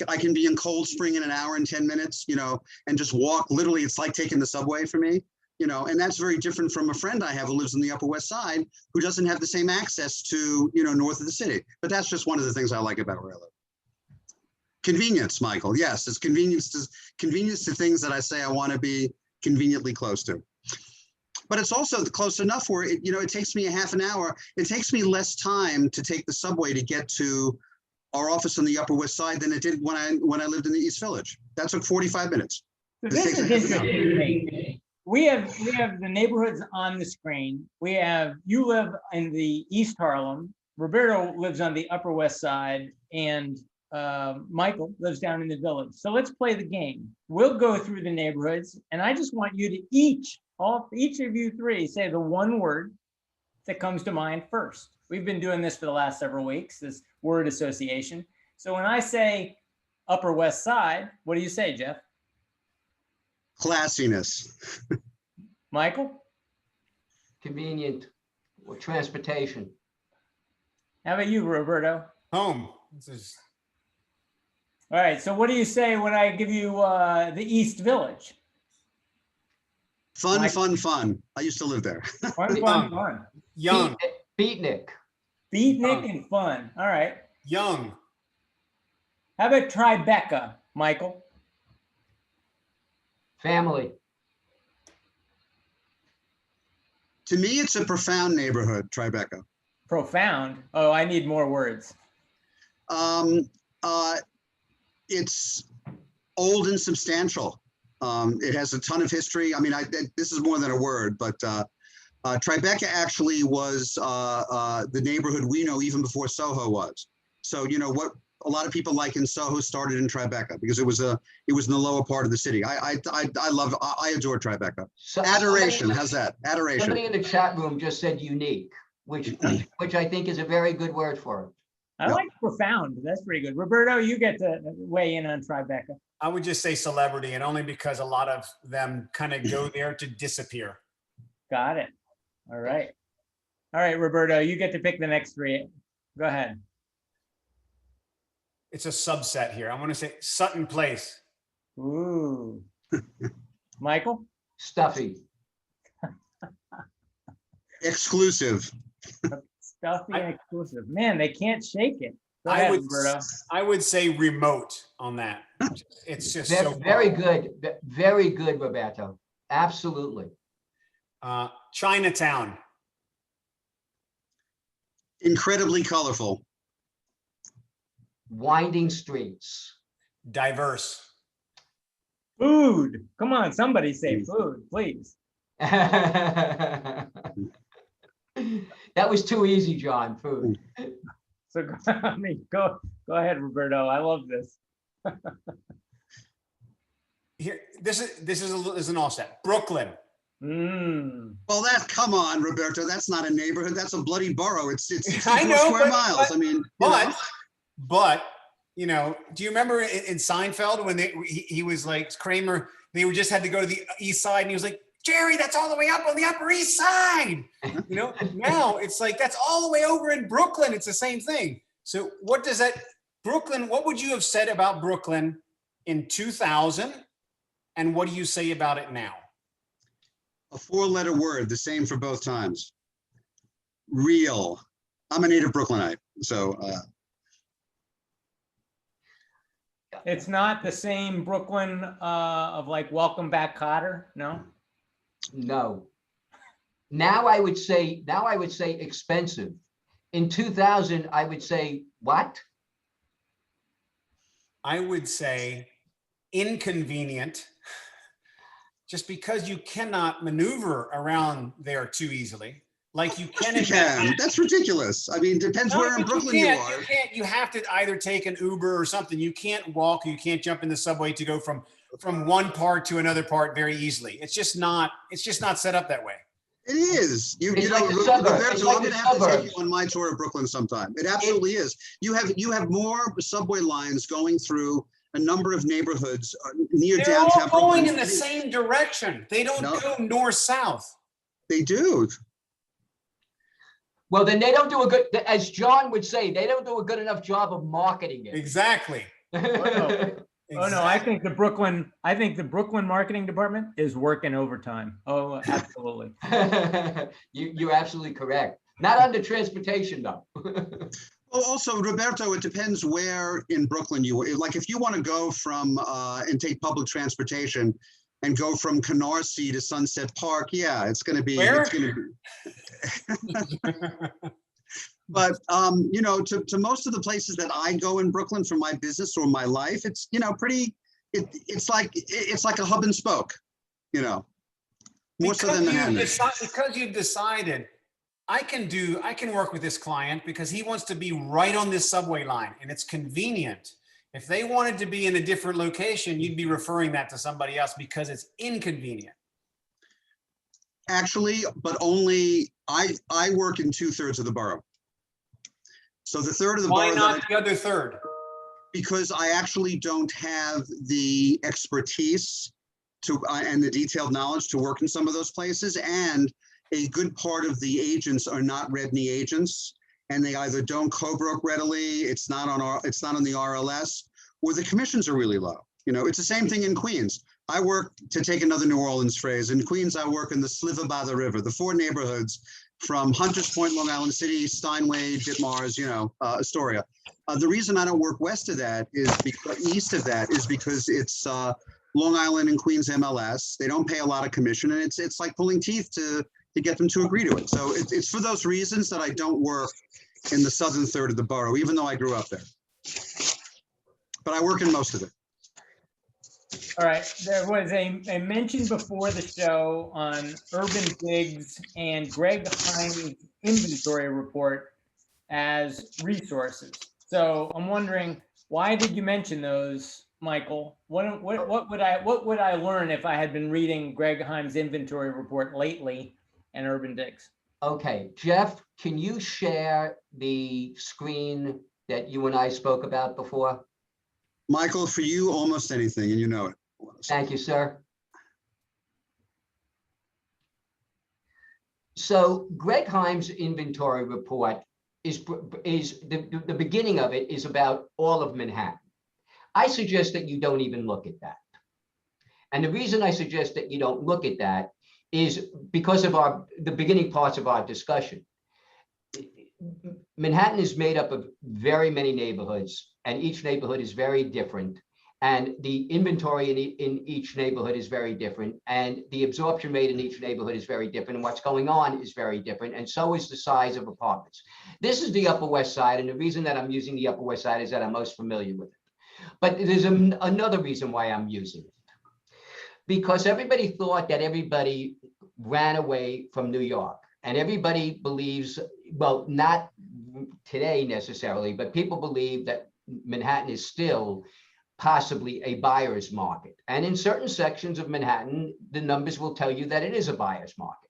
I can be in Cold Spring in an hour and 10 minutes, and just walk. Literally, it's like taking the subway for me. And that's very different from a friend I have who lives in the Upper West Side, who doesn't have the same access to, north of the city. But that's just one of the things I like about where I live. Convenience, Michael. Yes, it's convenience to things that I say I want to be conveniently close to. But it's also close enough where it takes me a half an hour. It takes me less time to take the subway to get to our office on the Upper West Side than it did when I lived in the East Village. That took 45 minutes. So this is interesting. We have the neighborhoods on the screen. You live in the East Harlem. Roberto lives on the Upper West Side, and Michael lives down in the Village. So let's play the game. We'll go through the neighborhoods, and I just want you to each of you 3 say the one word that comes to mind first. We've been doing this for the last several weeks, this word association. So when I say Upper West Side, what do you say, Jeff? Classiness. Michael? Convenient or transportation. How about you, Roberto? Home. This is All right, so what do you say when I give you the East Village? Fun, Mike? fun, fun. I used to live there. Fun, fun, fun. Young, Beatnik. Beatnik and fun. All right. young, How about Tribeca, Michael? Family. To me, it's a profound neighborhood, Tribeca. Profound. Oh, I need more words. It's old and substantial. It has a ton of history. I mean, this is more than a word, but Tribeca actually was the neighborhood we know even before SoHo was. So, you know, what a lot of people like in SoHo started in Tribeca because it was in the lower part of the city. I adore Tribeca. Adoration, how's that? Adoration. Somebody in the chat room just said unique, which I think is a very good word for it. I like profound. That's pretty good. Roberto, you get to weigh in on Tribeca. I would just say celebrity, and only because a lot of them kind of go there to disappear. Got it. All right. All right, Roberto, you get to pick the next three. Go ahead. It's a subset here. I want to say Sutton Place. Ooh. Michael? Stuffy. Exclusive. Stuffy and exclusive. Man, they can't shake it. Go ahead, Roberto. I would say remote on that. It's just so Very good. Very good, Roberto. Absolutely. Chinatown. Incredibly colorful. Winding streets. Diverse. Food. Come on, somebody say food, please. That was too easy, John. Food. So I mean, go ahead, Roberto. I love this. Here, this is an offset. Brooklyn. Well, come on, Roberto. That's not a neighborhood. That's a bloody borough. It's 64 I know, square miles. I mean, but you know, do you remember in Seinfeld when he was like Kramer? They just had to go to the east side, and he was like, Jerry, that's all the way up on the Upper East Side. You know, now it's like that's all the way over in Brooklyn. It's the same thing. So what does that Brooklyn? What would you have said about Brooklyn in 2000? And what do you say about it now? A 4-letter word, the same for both times. Real. I'm a native Brooklynite, so. It's not the same Brooklyn of like Welcome Back, Kotter. No. No. Now I would say expensive. In 2000, I would say what? I would say inconvenient, just because you cannot maneuver around there too easily. Like you can. That's ridiculous. I mean, depends where in Brooklyn you are. You have to either take an Uber or something. You can't walk, or you can't jump in the subway to go from one part to another part very easily. It's just not set up that way. It is. You know, Roberto, I'm gonna have to take you on my tour of Brooklyn sometime. It absolutely is. You have more subway lines going through a number of neighborhoods near downtown. They're all going in the same direction. They don't go north-south. They do. Well, then they don't do a good, as John would say, they don't do a good enough job of marketing it. Exactly. Oh no, I think the Brooklyn marketing department is working overtime. Oh, absolutely. You're absolutely correct. Not under transportation though. Well, also, Roberto, it depends where in Brooklyn you are. Like if you want to go from and take public transportation and go from Canarsie to Sunset Park, yeah, it's going to be. Where? It's going to be. But you know, to most of the places that I go in Brooklyn for my business or my life, it's, you know, pretty. It's like a hub and spoke, you know, more so than Manhattan. Because you've decided, I can work with this client because he wants to be right on this subway line and it's convenient. If they wanted to be in a different location, you'd be referring that to somebody else because it's inconvenient. Actually, but only I work in 2/3 of the borough. So the third of the borough. Why not the other third? Because I actually don't have the expertise to and the detailed knowledge to work in some of those places, and a good part of the agents are not REDNY agents, and they either don't co-broke readily, it's not on the RLS, or the commissions are really low. You know, it's the same thing in Queens. I work, to take another New Orleans phrase, in Queens, I work in the sliver by the river, the 4 neighborhoods from Hunters Point, Long Island City, Steinway, Ditmars, you know, Astoria. The reason I don't work west of that is because, east of that is because it's Long Island and Queens MLS. They don't pay a lot of commission, and it's like pulling teeth to get them to agree to it. So it's for those reasons that I don't work in the southern third of the borough, even though I grew up there. But I work in most of it. All right, there was a mention before the show on urban digs and Greg Hines' inventory report as resources. So I'm wondering, why did you mention those, Michael? What would I learn if I had been reading Greg Hines' inventory report lately and urban digs? Okay, Jeff, can you share the screen that you and I spoke about before? Michael, for you, almost anything, and you know it. Thank you, sir. So Greg Hines' inventory report is the beginning of it is about all of Manhattan. I suggest that you don't even look at that. And the reason I suggest that you don't look at that is because of the beginning parts of our discussion. Manhattan is made up of very many neighborhoods, and each neighborhood is very different. And the inventory in each neighborhood is very different. And the absorption rate in each neighborhood is very different. And what's going on is very different. And so is the size of apartments. This is the Upper West Side. And the reason that I'm using the Upper West Side is that I'm most familiar with it. But there's another reason why I'm using it. Because everybody thought that everybody ran away from New York. And everybody believes, well, not today necessarily, but people believe that Manhattan is still possibly a buyer's market. And in certain sections of Manhattan, the numbers will tell you that it is a buyer's market.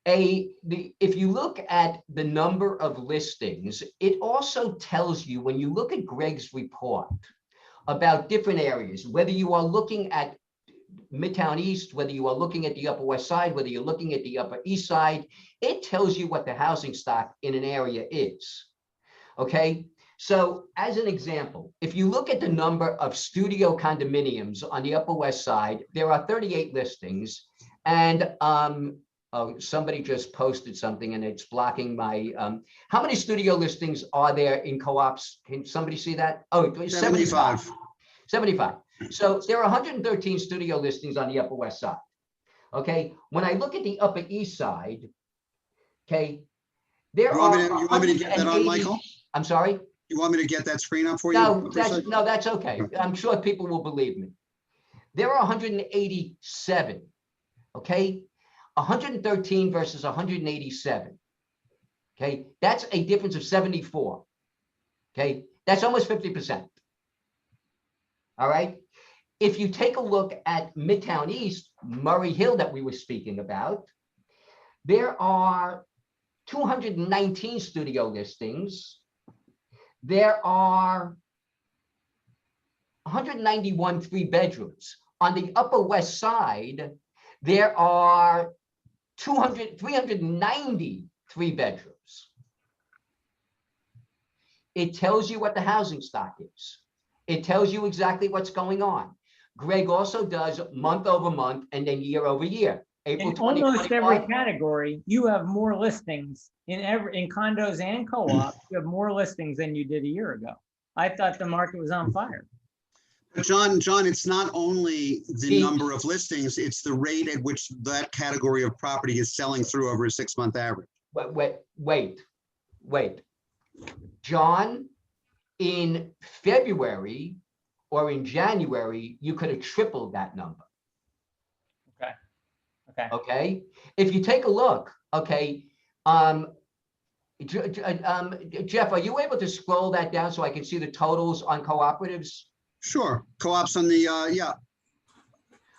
If you look at the number of listings, it also tells you, when you look at Greg's report about different areas, whether you are looking at Midtown East, whether you are looking at the Upper West Side, whether you're looking at the Upper East Side, it tells you what the housing stock in an area is. Okay. So as an example, if you look at the number of studio condominiums on the Upper West Side, there are 38 listings. And oh, somebody just posted something and it's blocking my, how many studio listings are there in co-ops? Can somebody see that? Oh, 75. 75. So there are 113 studio listings on the Upper West Side. Okay. When I look at the Upper East Side, okay, there are. You want me to get that on, Michael? I'm sorry? You want me to get that screen up for you? No, that's okay. I'm sure people will believe me. There are 187, okay? 113 versus 187, okay? That's a difference of 74, okay? That's almost 50%, all right? If you take a look at Midtown East, Murray Hill that we were speaking about, there are 219 studio listings. There are 191 3 bedrooms. On the Upper West Side, there are 390 3 bedrooms. It tells you what the housing stock is. It tells you exactly what's going on. Greg also does month over month and then year over year. April In almost 2021. every category, you have more listings in condos and co-op. You have more listings than you did a year ago. I thought the market was on fire. But John, it's not only the number of listings, it's the rate at which that category of property is selling through over a 6-month average. Wait. John, in February or in January, you could have tripled that number. Okay. If you take a look, okay, Jeff, are you able to scroll that down so I can see the totals on cooperatives? Sure. Co-ops on the, yeah.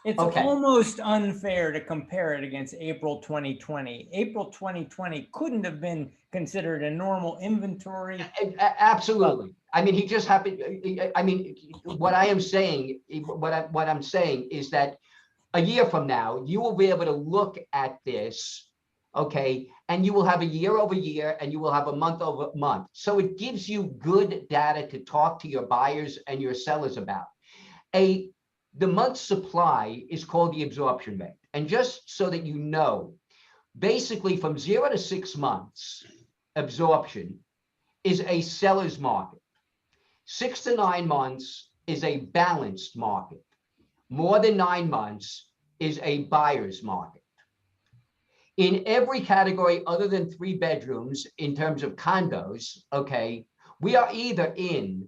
It's almost unfair to compare it against April 2020. April 2020 couldn't have been considered a normal inventory. Absolutely. I mean, he just happened. I mean, what I'm saying is that a year from now, you will be able to look at this okay? And you will have a year over year and you will have a month over month. So it gives you good data to talk to your buyers and your sellers about. The month's supply is called the absorption rate. And just so that you know, basically from 0 to 6 months, absorption is a seller's market. 6 to 9 months is a balanced market. More than 9 months is a buyer's market. In every category other than 3 bedrooms, in terms of condos, okay, we are either in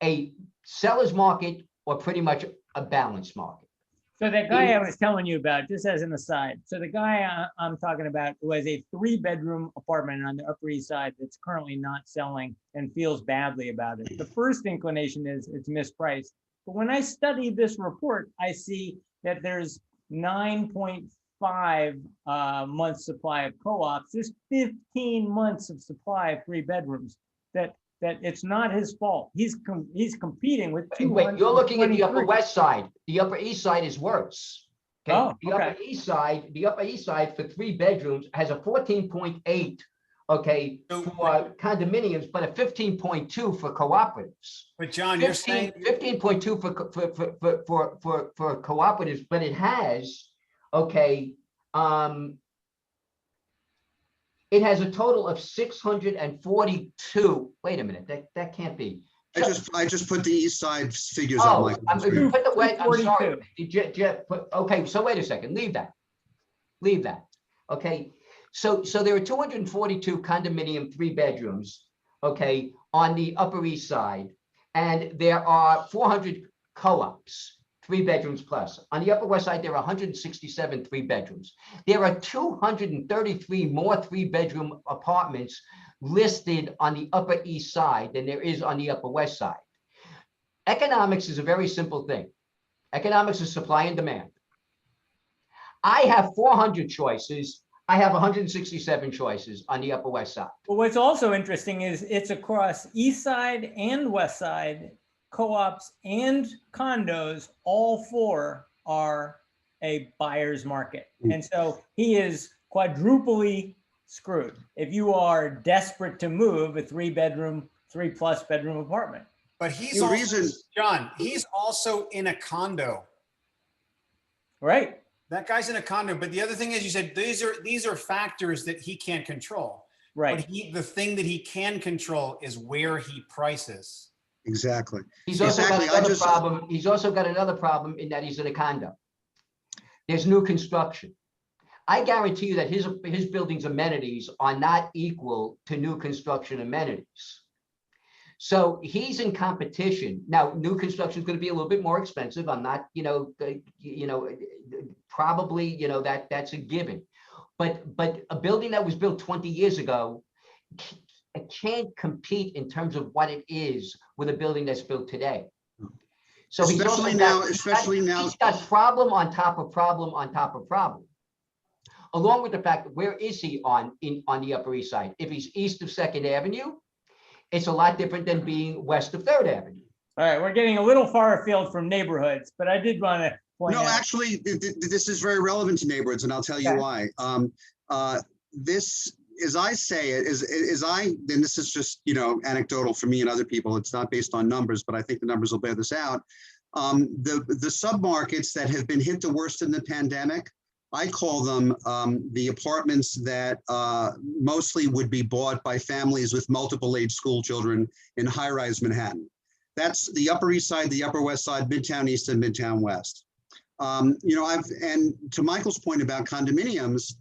a seller's market or pretty much a balanced market. So that guy I was telling you about, just as an aside, so the guy I'm talking about who has a 3-bedroom apartment on the Upper East Side that's currently not selling and feels badly about it. The first inclination is it's mispriced. But when I study this report, I see that there's 9.5 months supply of co-ops. There's 15 months of supply of 3 bedrooms. That it's not his fault. He's competing with two. Wait, you're looking at the Upper West Side. The Upper East Side is worse. Okay? Oh, the Upper East Side for 3 bedrooms has a 14.8, okay, for condominiums, but a 15.2 for cooperatives. But John, you're saying 15.2 for cooperatives, but it has, okay, it has a total of 642. Wait a minute, that can't be. I just put the East Side figures Oh, up, I'm Michael. I'm sorry. Okay, so wait a second, leave that. Okay, so there are 242 condominium 3 bedrooms, okay, on the Upper East Side, and there are 400 co-ops, 3 bedrooms plus. On the Upper West Side, there are 167 3 bedrooms. There are 233 more 3-bedroom apartments listed on the Upper East Side than there is on the Upper West Side. Economics is a very simple thing. Economics is supply and demand. I have 400 choices. I have 167 choices on the Upper West Side. But what's also interesting is it's across East Side and West Side, co-ops and condos, all 4 are a buyer's market. And so he is quadruply screwed if you are desperate to move a 3-bedroom, 3+ bedroom apartment. But he's also, John, he's also in a condo. Right. That guy's in a condo. But the other thing is, you said these are factors that he can't control. Right. But the thing that he can control is where he prices. Exactly. He's also got another problem. He's also got another problem in that he's in a condo. There's new construction. I guarantee you that his building's amenities are not equal to new construction amenities. So he's in competition. Now, new construction is going to be a little bit more expensive. I'm not, probably, that's a given. But a building that was built 20 years ago, it can't compete in terms of what it is with a building that's built today. So especially he's got problem on top of problem on top of problem. Along with the fact that where is he on the Upper East Side? If he's east of 2nd Avenue, it's a lot different than being west of 3rd Avenue. All right, we're getting a little far afield from neighborhoods, but I did want to point out. No, actually, this is very relevant to neighborhoods, and I'll tell you why. This, as I say it, and this is just, anecdotal for me and other people, it's not based on numbers, but I think the numbers will bear this out. The submarkets that have been hit the worst in the pandemic, I call them the apartments that mostly would be bought by families with multiple age school children in high-rise Manhattan. That's the Upper East Side, the Upper West Side, Midtown East, and Midtown West. And to Michael's point about condominiums,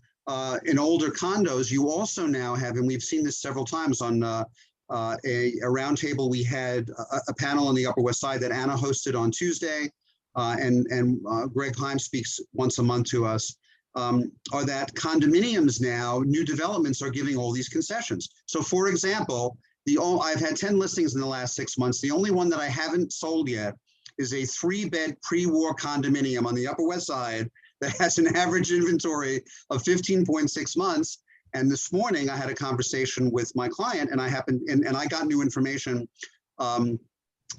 in older condos, you also now have, and we've seen this several times on a roundtable. We had a panel on the Upper West Side that Anna hosted on Tuesday, and Greg Heim speaks once a month to us, are that condominiums now, new developments are giving all these concessions. So for example, I've had 10 listings in the last 6 months. The only one that I haven't sold yet is a 3-bed pre-war condominium on the Upper West Side that has an average inventory of 15.6 months. And this morning I had a conversation with my client, and I got new information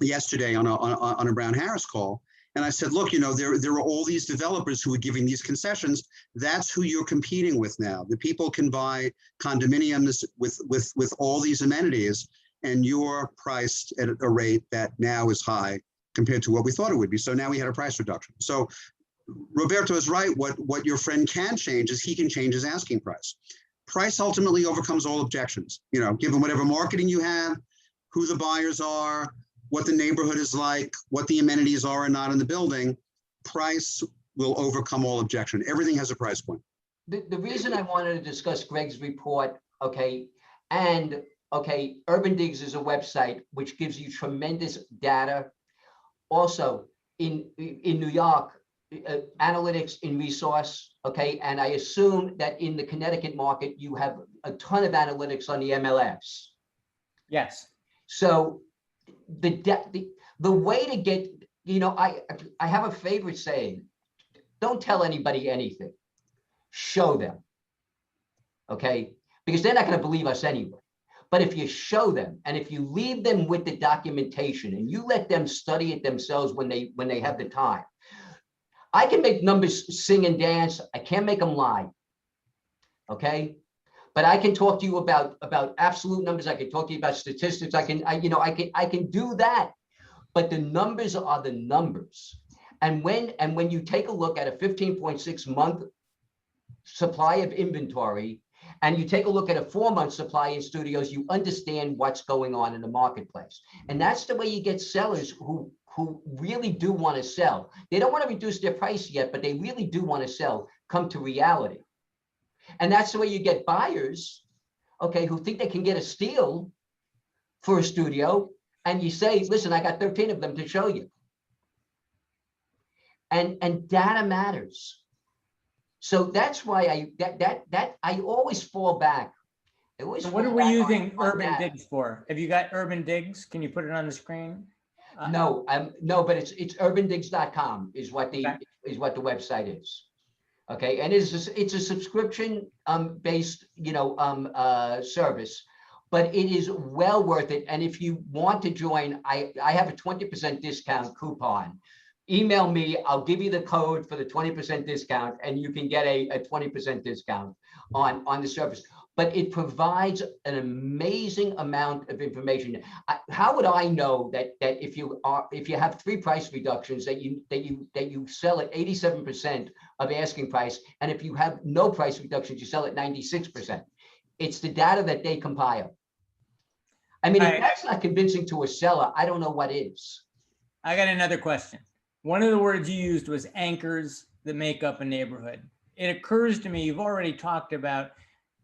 yesterday on a Brown Harris call. And I said, look, there are all these developers who are giving these concessions. That's who you're competing with now. The people can buy condominiums with all these amenities, and you're priced at a rate that now is high compared to what we thought it would be. So now we had a price reduction. So Roberto is right. What your friend can change is he can change his asking price. Price ultimately overcomes all objections. Given whatever marketing you have, who the buyers are, what the neighborhood is like, what the amenities are and not in the building, price will overcome all objection. Everything has a price point. The reason I wanted to discuss Greg's report, and Urban Digs is a website which gives you tremendous data. Also, in New York, analytics in resource, and I assume that in the Connecticut market, you have a ton of analytics on the MLS. Yes. So the way to get, I have a favorite saying: don't tell anybody anything, show them. Because they're not going to believe us anyway. But if you show them, and if you leave them with the documentation, and you let them study it themselves when they have the time, I can make numbers sing and dance. I can't make them lie. But I can talk to you about absolute numbers. I can talk to you about statistics. I can do that. But the numbers are the numbers. And when you take a look at a 15.6 month supply of inventory, and you take a look at a 4-month supply in studios, you understand what's going on in the marketplace. And that's the way you get sellers who really do want to sell. They don't want to reduce their price yet, but they really do want to sell, come to reality. And that's the way you get buyers, who think they can get a steal for a studio. And you say, listen, I got 13 of them to show you. And data matters. So that's why I always fall back. So what are we using Urban Digs for? Have you got Urban Digs? Can you put it on the screen? No, but it's urbandigs.com is what the website is. And it's a subscription based service, but it is well worth it. And if you want to join, I have a 20% discount coupon. Email me, I'll give you the code for the 20% discount, and you can get a 20% discount on the service. But it provides an amazing amount of information. How would I know that if you have 3 price reductions that you sell at 87% of asking price, and if you have no price reductions, you sell at 96%? It's the data that they compile. I mean, if that's not convincing to a seller, I don't know what is. I got another question. One of the words you used was anchors that make up a neighborhood. It occurs to me, you've already talked about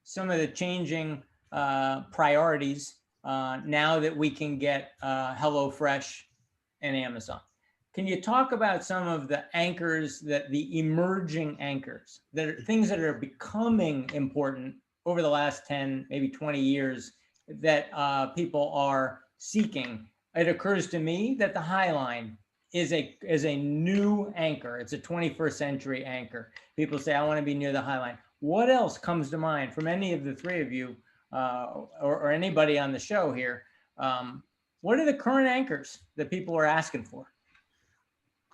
some of the changing priorities now that we can get HelloFresh and Amazon. Can you talk about some of the anchors, the emerging anchors, that are things that are becoming important over the last 10, maybe 20 years that people are seeking? It occurs to me that the High Line is a new anchor. It's a 21st century anchor. People say, I want to be near the High Line. What else comes to mind from any of the 3 of you or anybody on the show here? What are the current anchors that people are asking for?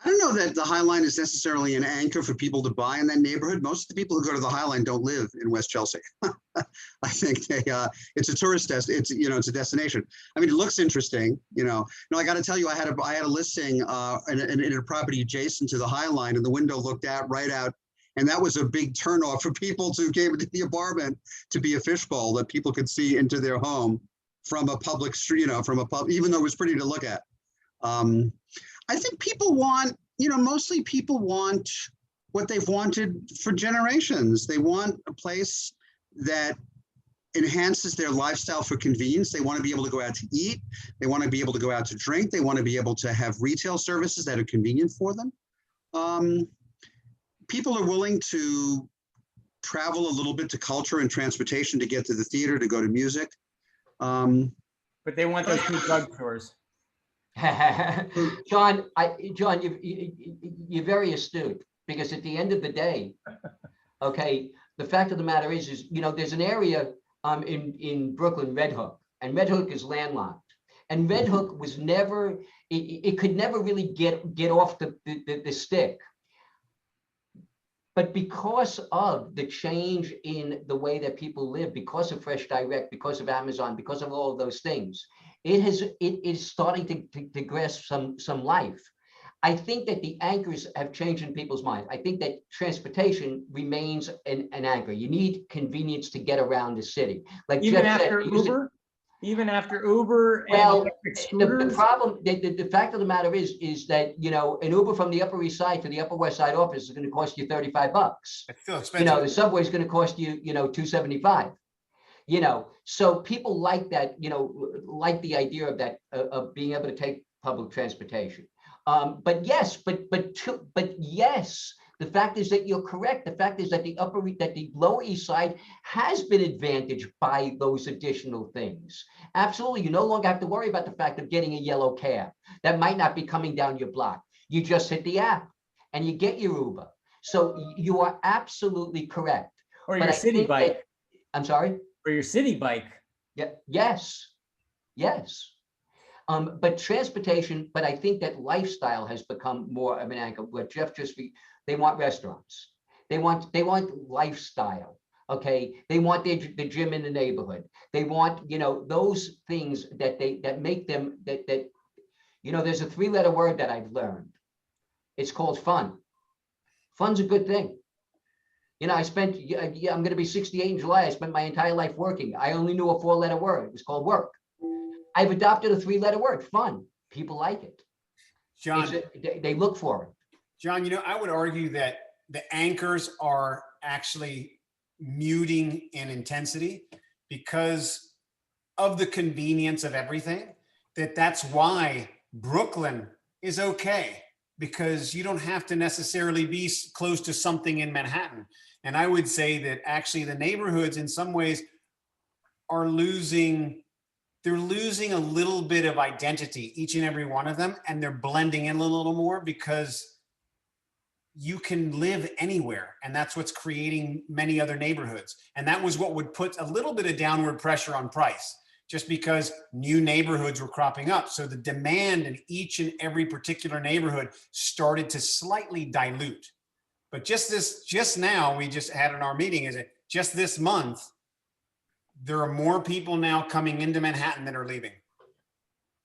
I don't know that the High Line is necessarily an anchor for people to buy in that neighborhood. Most of the people who go to the High Line don't live in West Chelsea. I think it's a tourist it's a destination. I mean, it looks interesting. I got to tell you, I had a listing in a property adjacent to the High Line, and the window looked right out. And that was a big turnoff for people who came into the apartment to be a fishbowl that people could see into their home from a public street, even though it was pretty to look at. I think people want, mostly people want what they've wanted for generations. They want a place that enhances their lifestyle for convenience. They want to be able to go out to eat. They want to be able to go out to drink. They want to be able to have retail services that are convenient for them. People are willing to travel a little bit to culture and transportation to get to the theater, to go to music. But they want those 2 drugstores. John, you're very astute, because at the end of the day, the fact of the matter is there's an area in Brooklyn, Red Hook, and Red Hook is landlocked. And Red Hook was never, it could never really get off the stick. But because of the change in the way that people live, because of Fresh Direct, because of Amazon, because of all of those things, it is starting to grasp some life. I think that the anchors have changed in people's minds. I think that transportation remains an anchor. You need convenience to get around the city. Like Even Jeff said, after Uber? Even after Uber and well, electric the scooters? problem, the fact of the matter is that, you know, an Uber from the Upper East Side to the Upper West Side office is going to cost you $35. It's still You expensive. know, the subway is going to cost you, you know, $2.75. You know, so people like that, you know, like the idea of that, of being able to take public transportation. But yes, but yes, the fact is that you're correct. The fact is that the Lower East Side has been advantaged by those additional things. Absolutely, you no longer have to worry about the fact of getting a yellow cab that might not be coming down your block. You just hit the app and you get your Uber. So you are absolutely correct. Or But your I city think bike? that- I'm sorry? Or your city bike? Yeah, yes, yes. But transportation, but I think that lifestyle has become more of an anchor. What Jeff they want restaurants. They want lifestyle. Okay, they want the gym in the neighborhood. They want, you know, those things that make them that you know. There's a 3-letter word that I've learned. It's called fun. Fun's a good thing. You know, I spent, yeah, I'm going to be 68 in July. I spent my entire life working. I only knew a 4-letter word. It was called work. I've adopted a 3-letter word, fun. People like it. John, They look for it. John, you know, I would argue that the anchors are actually muting in intensity because of the convenience of everything. That's why Brooklyn is okay, because you don't have to necessarily be close to something in Manhattan. And I would say that actually the neighborhoods in some ways are losing a little bit of identity, each and every one of them, and they're blending in a little more because you can live anywhere. And that's what's creating many other neighborhoods. And that was what would put a little bit of downward pressure on price, just because new neighborhoods were cropping up. So the demand in each and every particular neighborhood started to slightly dilute. But just now, we just had in our meeting, is it just this month, there are more people now coming into Manhattan than are leaving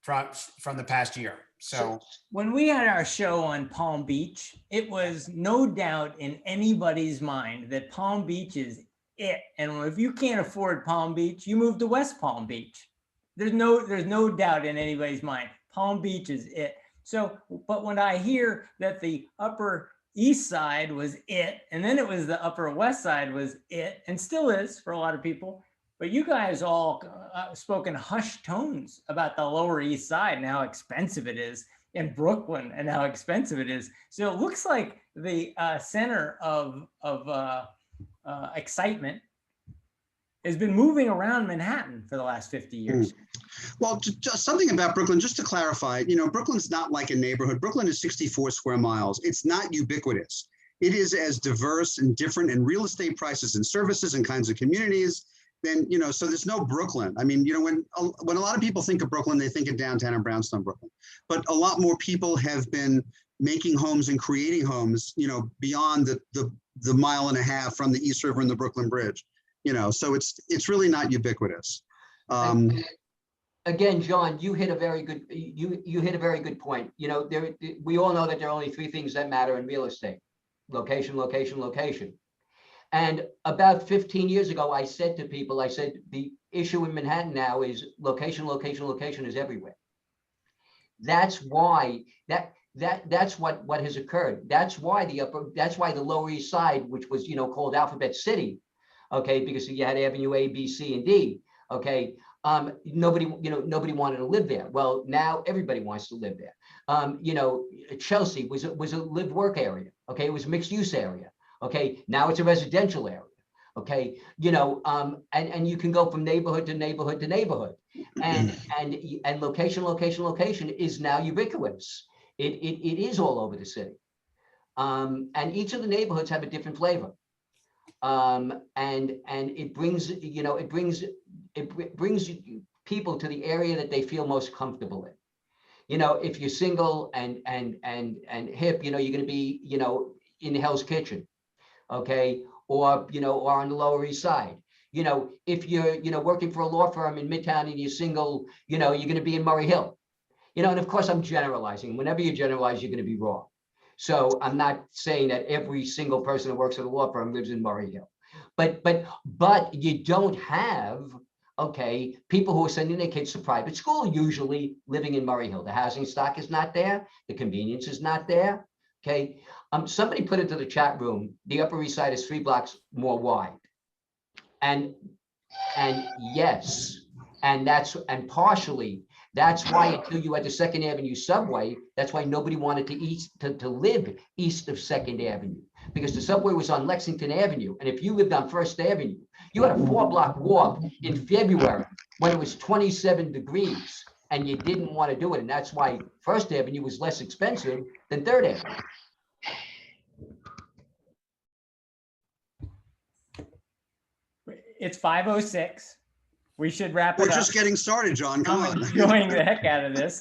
from the past year. So when we had our show on Palm Beach, it was no doubt in anybody's mind that Palm Beach is it. And if you can't afford Palm Beach, you move to West Palm Beach. There's no doubt in anybody's mind. Palm Beach is it. So, but when I hear that the Upper East Side was it, and then it was the Upper West Side was it, and still is for a lot of people, but you guys all spoke in hushed tones about the Lower East Side and how expensive it is, in Brooklyn and how expensive it is. So it looks like the center of excitement has been moving around Manhattan for the last 50 years. Well, just something about Brooklyn, just to clarify, you know, Brooklyn's not like a neighborhood. Brooklyn is 64 square miles. It's not ubiquitous. It is as diverse and different in real estate prices and services and kinds of communities. Then, you know, so there's no Brooklyn. I mean, you know, when a lot of people think of Brooklyn, they think of downtown and brownstone Brooklyn. But a lot more people have been making homes and creating homes, you know, beyond the mile and a half from the East River and the Brooklyn Bridge. You know, so it's really not ubiquitous. Again, John, you hit a very good you hit a very good point. You know, we all know that there are only 3 things that matter in real estate: location, location, location. And about 15 years ago, I said to people, I said, the issue in Manhattan now is location, location, location is everywhere. That's why that's what has occurred. That's why the Lower East Side, which was, you know, called Alphabet City, okay, because you had Avenue A, B, C, and D, okay. Nobody wanted to live there. Well, now everybody wants to live there. You know, Chelsea was a live work area. Okay, it was a mixed use area. Okay, now it's a residential area. Okay, you know, and you can go from neighborhood to neighborhood to neighborhood, and location, location, location is now ubiquitous. It is all over the city, and each of the neighborhoods have a different flavor, and it brings, you know, it brings people to the area that they feel most comfortable in. You know, if you're single and hip, you know, you're going to be, you know, in Hell's Kitchen, okay, or you know, or on the Lower East Side. You know, if you're, you know, working for a law firm in Midtown and you're single, you know, you're going to be in Murray Hill. You know, and of course I'm generalizing. Whenever you generalize, you're going to be wrong. So I'm not saying that every single person that works at a law firm lives in Murray Hill, but you don't have, okay, people who are sending their kids to private school usually living in Murray Hill. The housing stock is not there. The convenience is not there. Okay. Somebody put into the chat room, the Upper East Side is 3 blocks more wide. And yes, and partially, that's why until you had the 2nd Avenue subway, that's why nobody wanted to live east of 2nd Avenue, because the subway was on Lexington Avenue. And if you lived on 1st Avenue, you had a 4-block walk in February when it was 27 degrees and you didn't want to do it. And that's why 1st Avenue was less expensive than 3rd Avenue. It's 5:06. We should wrap it up. We're just getting started, John. Come I'm on. enjoying the heck out of this.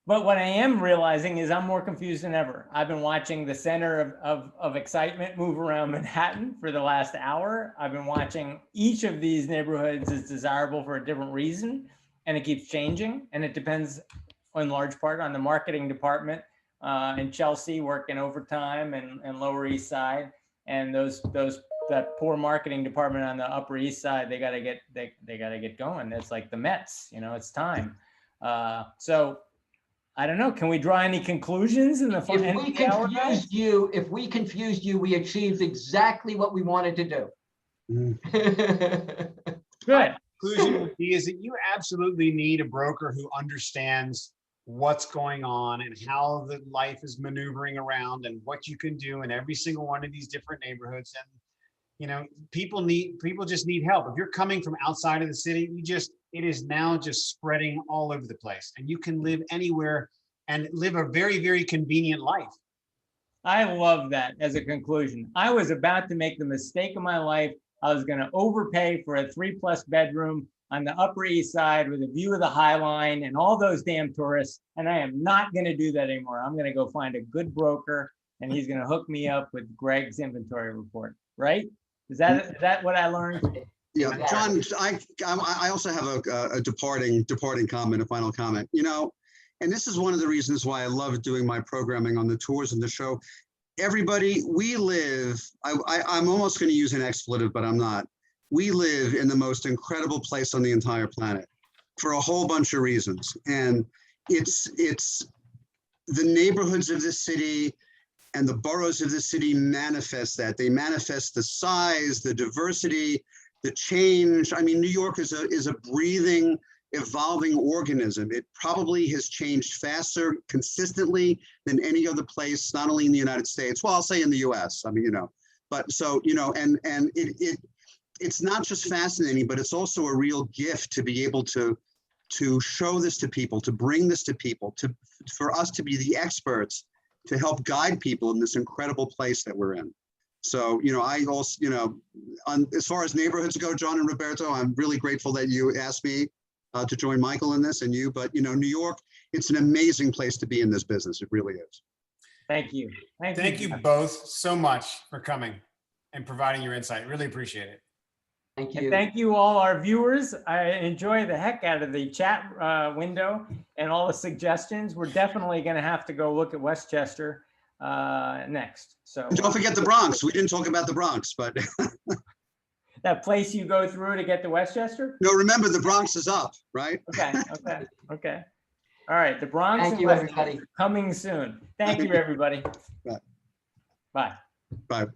But what I am realizing is I'm more confused than ever. I've been watching the center of excitement move around Manhattan for the last hour. I've been watching each of these neighborhoods is desirable for a different reason, and it keeps changing. And it depends in large part on the marketing department in Chelsea working overtime and Lower East Side, and that poor marketing department on the Upper East Side. They gotta get going. It's like the Mets, you know, it's time. So I don't know. Can we draw any conclusions in the If we confused you, we achieved exactly what we wanted to do. Good. Conclusion would be is that you absolutely need a broker who understands what's going on and how the life is maneuvering around and what you can do in every single one of these different neighborhoods. And you know, people just need help. If you're coming from outside of the city, it is now just spreading all over the place, and you can live anywhere and live a very, very convenient life. I love that as a conclusion. I was about to make the mistake of my life. I was going to overpay for a 3+ bedroom on the Upper East Side with a view of the High Line and all those damn tourists. And I am not going to do that anymore. I'm going to go find a good broker, and he's going to hook me up with Greg's inventory report. Right? Is that what I learned? Yeah, John, I also have a departing comment, a final comment. You know, and this is one of the reasons why I love doing my programming on the tours and the show. Everybody, we live, I'm almost going to use an expletive, but I'm not. We live in the most incredible place on the entire planet for a whole bunch of reasons. And it's the neighborhoods of this city and the boroughs of the city manifest that. They manifest the size, the diversity, the change. I mean, New York is a breathing, evolving organism. It probably has changed faster consistently than any other place, not only in the United States, well, I'll say in the US, I mean, you know, but so, you know, and it's not just fascinating, but it's also a real gift to be able to show this to people, to bring this to people, for us to be the experts, to help guide people in this incredible place that we're in. So, you know, I also, you know, as far as neighborhoods go, John and Roberto, I'm really grateful that you asked me to join Michael in this and you, but, you know, New York, it's an amazing place to be in this business. It really is. Thank you. Thank you both so much for coming and providing your insight. Really appreciate it. Thank And you. thank you all our viewers. I enjoy the heck out of the chat window and all the suggestions. We're definitely going to have to go look at Westchester next. So And don't forget the Bronx. We didn't talk about the Bronx, but that place you go through to get to Westchester? no, remember the Bronx is up, right? Okay. All right, the Bronx Thank and you, Westchester everybody. coming soon. Thank you, everybody. Bye. Bye. Bye.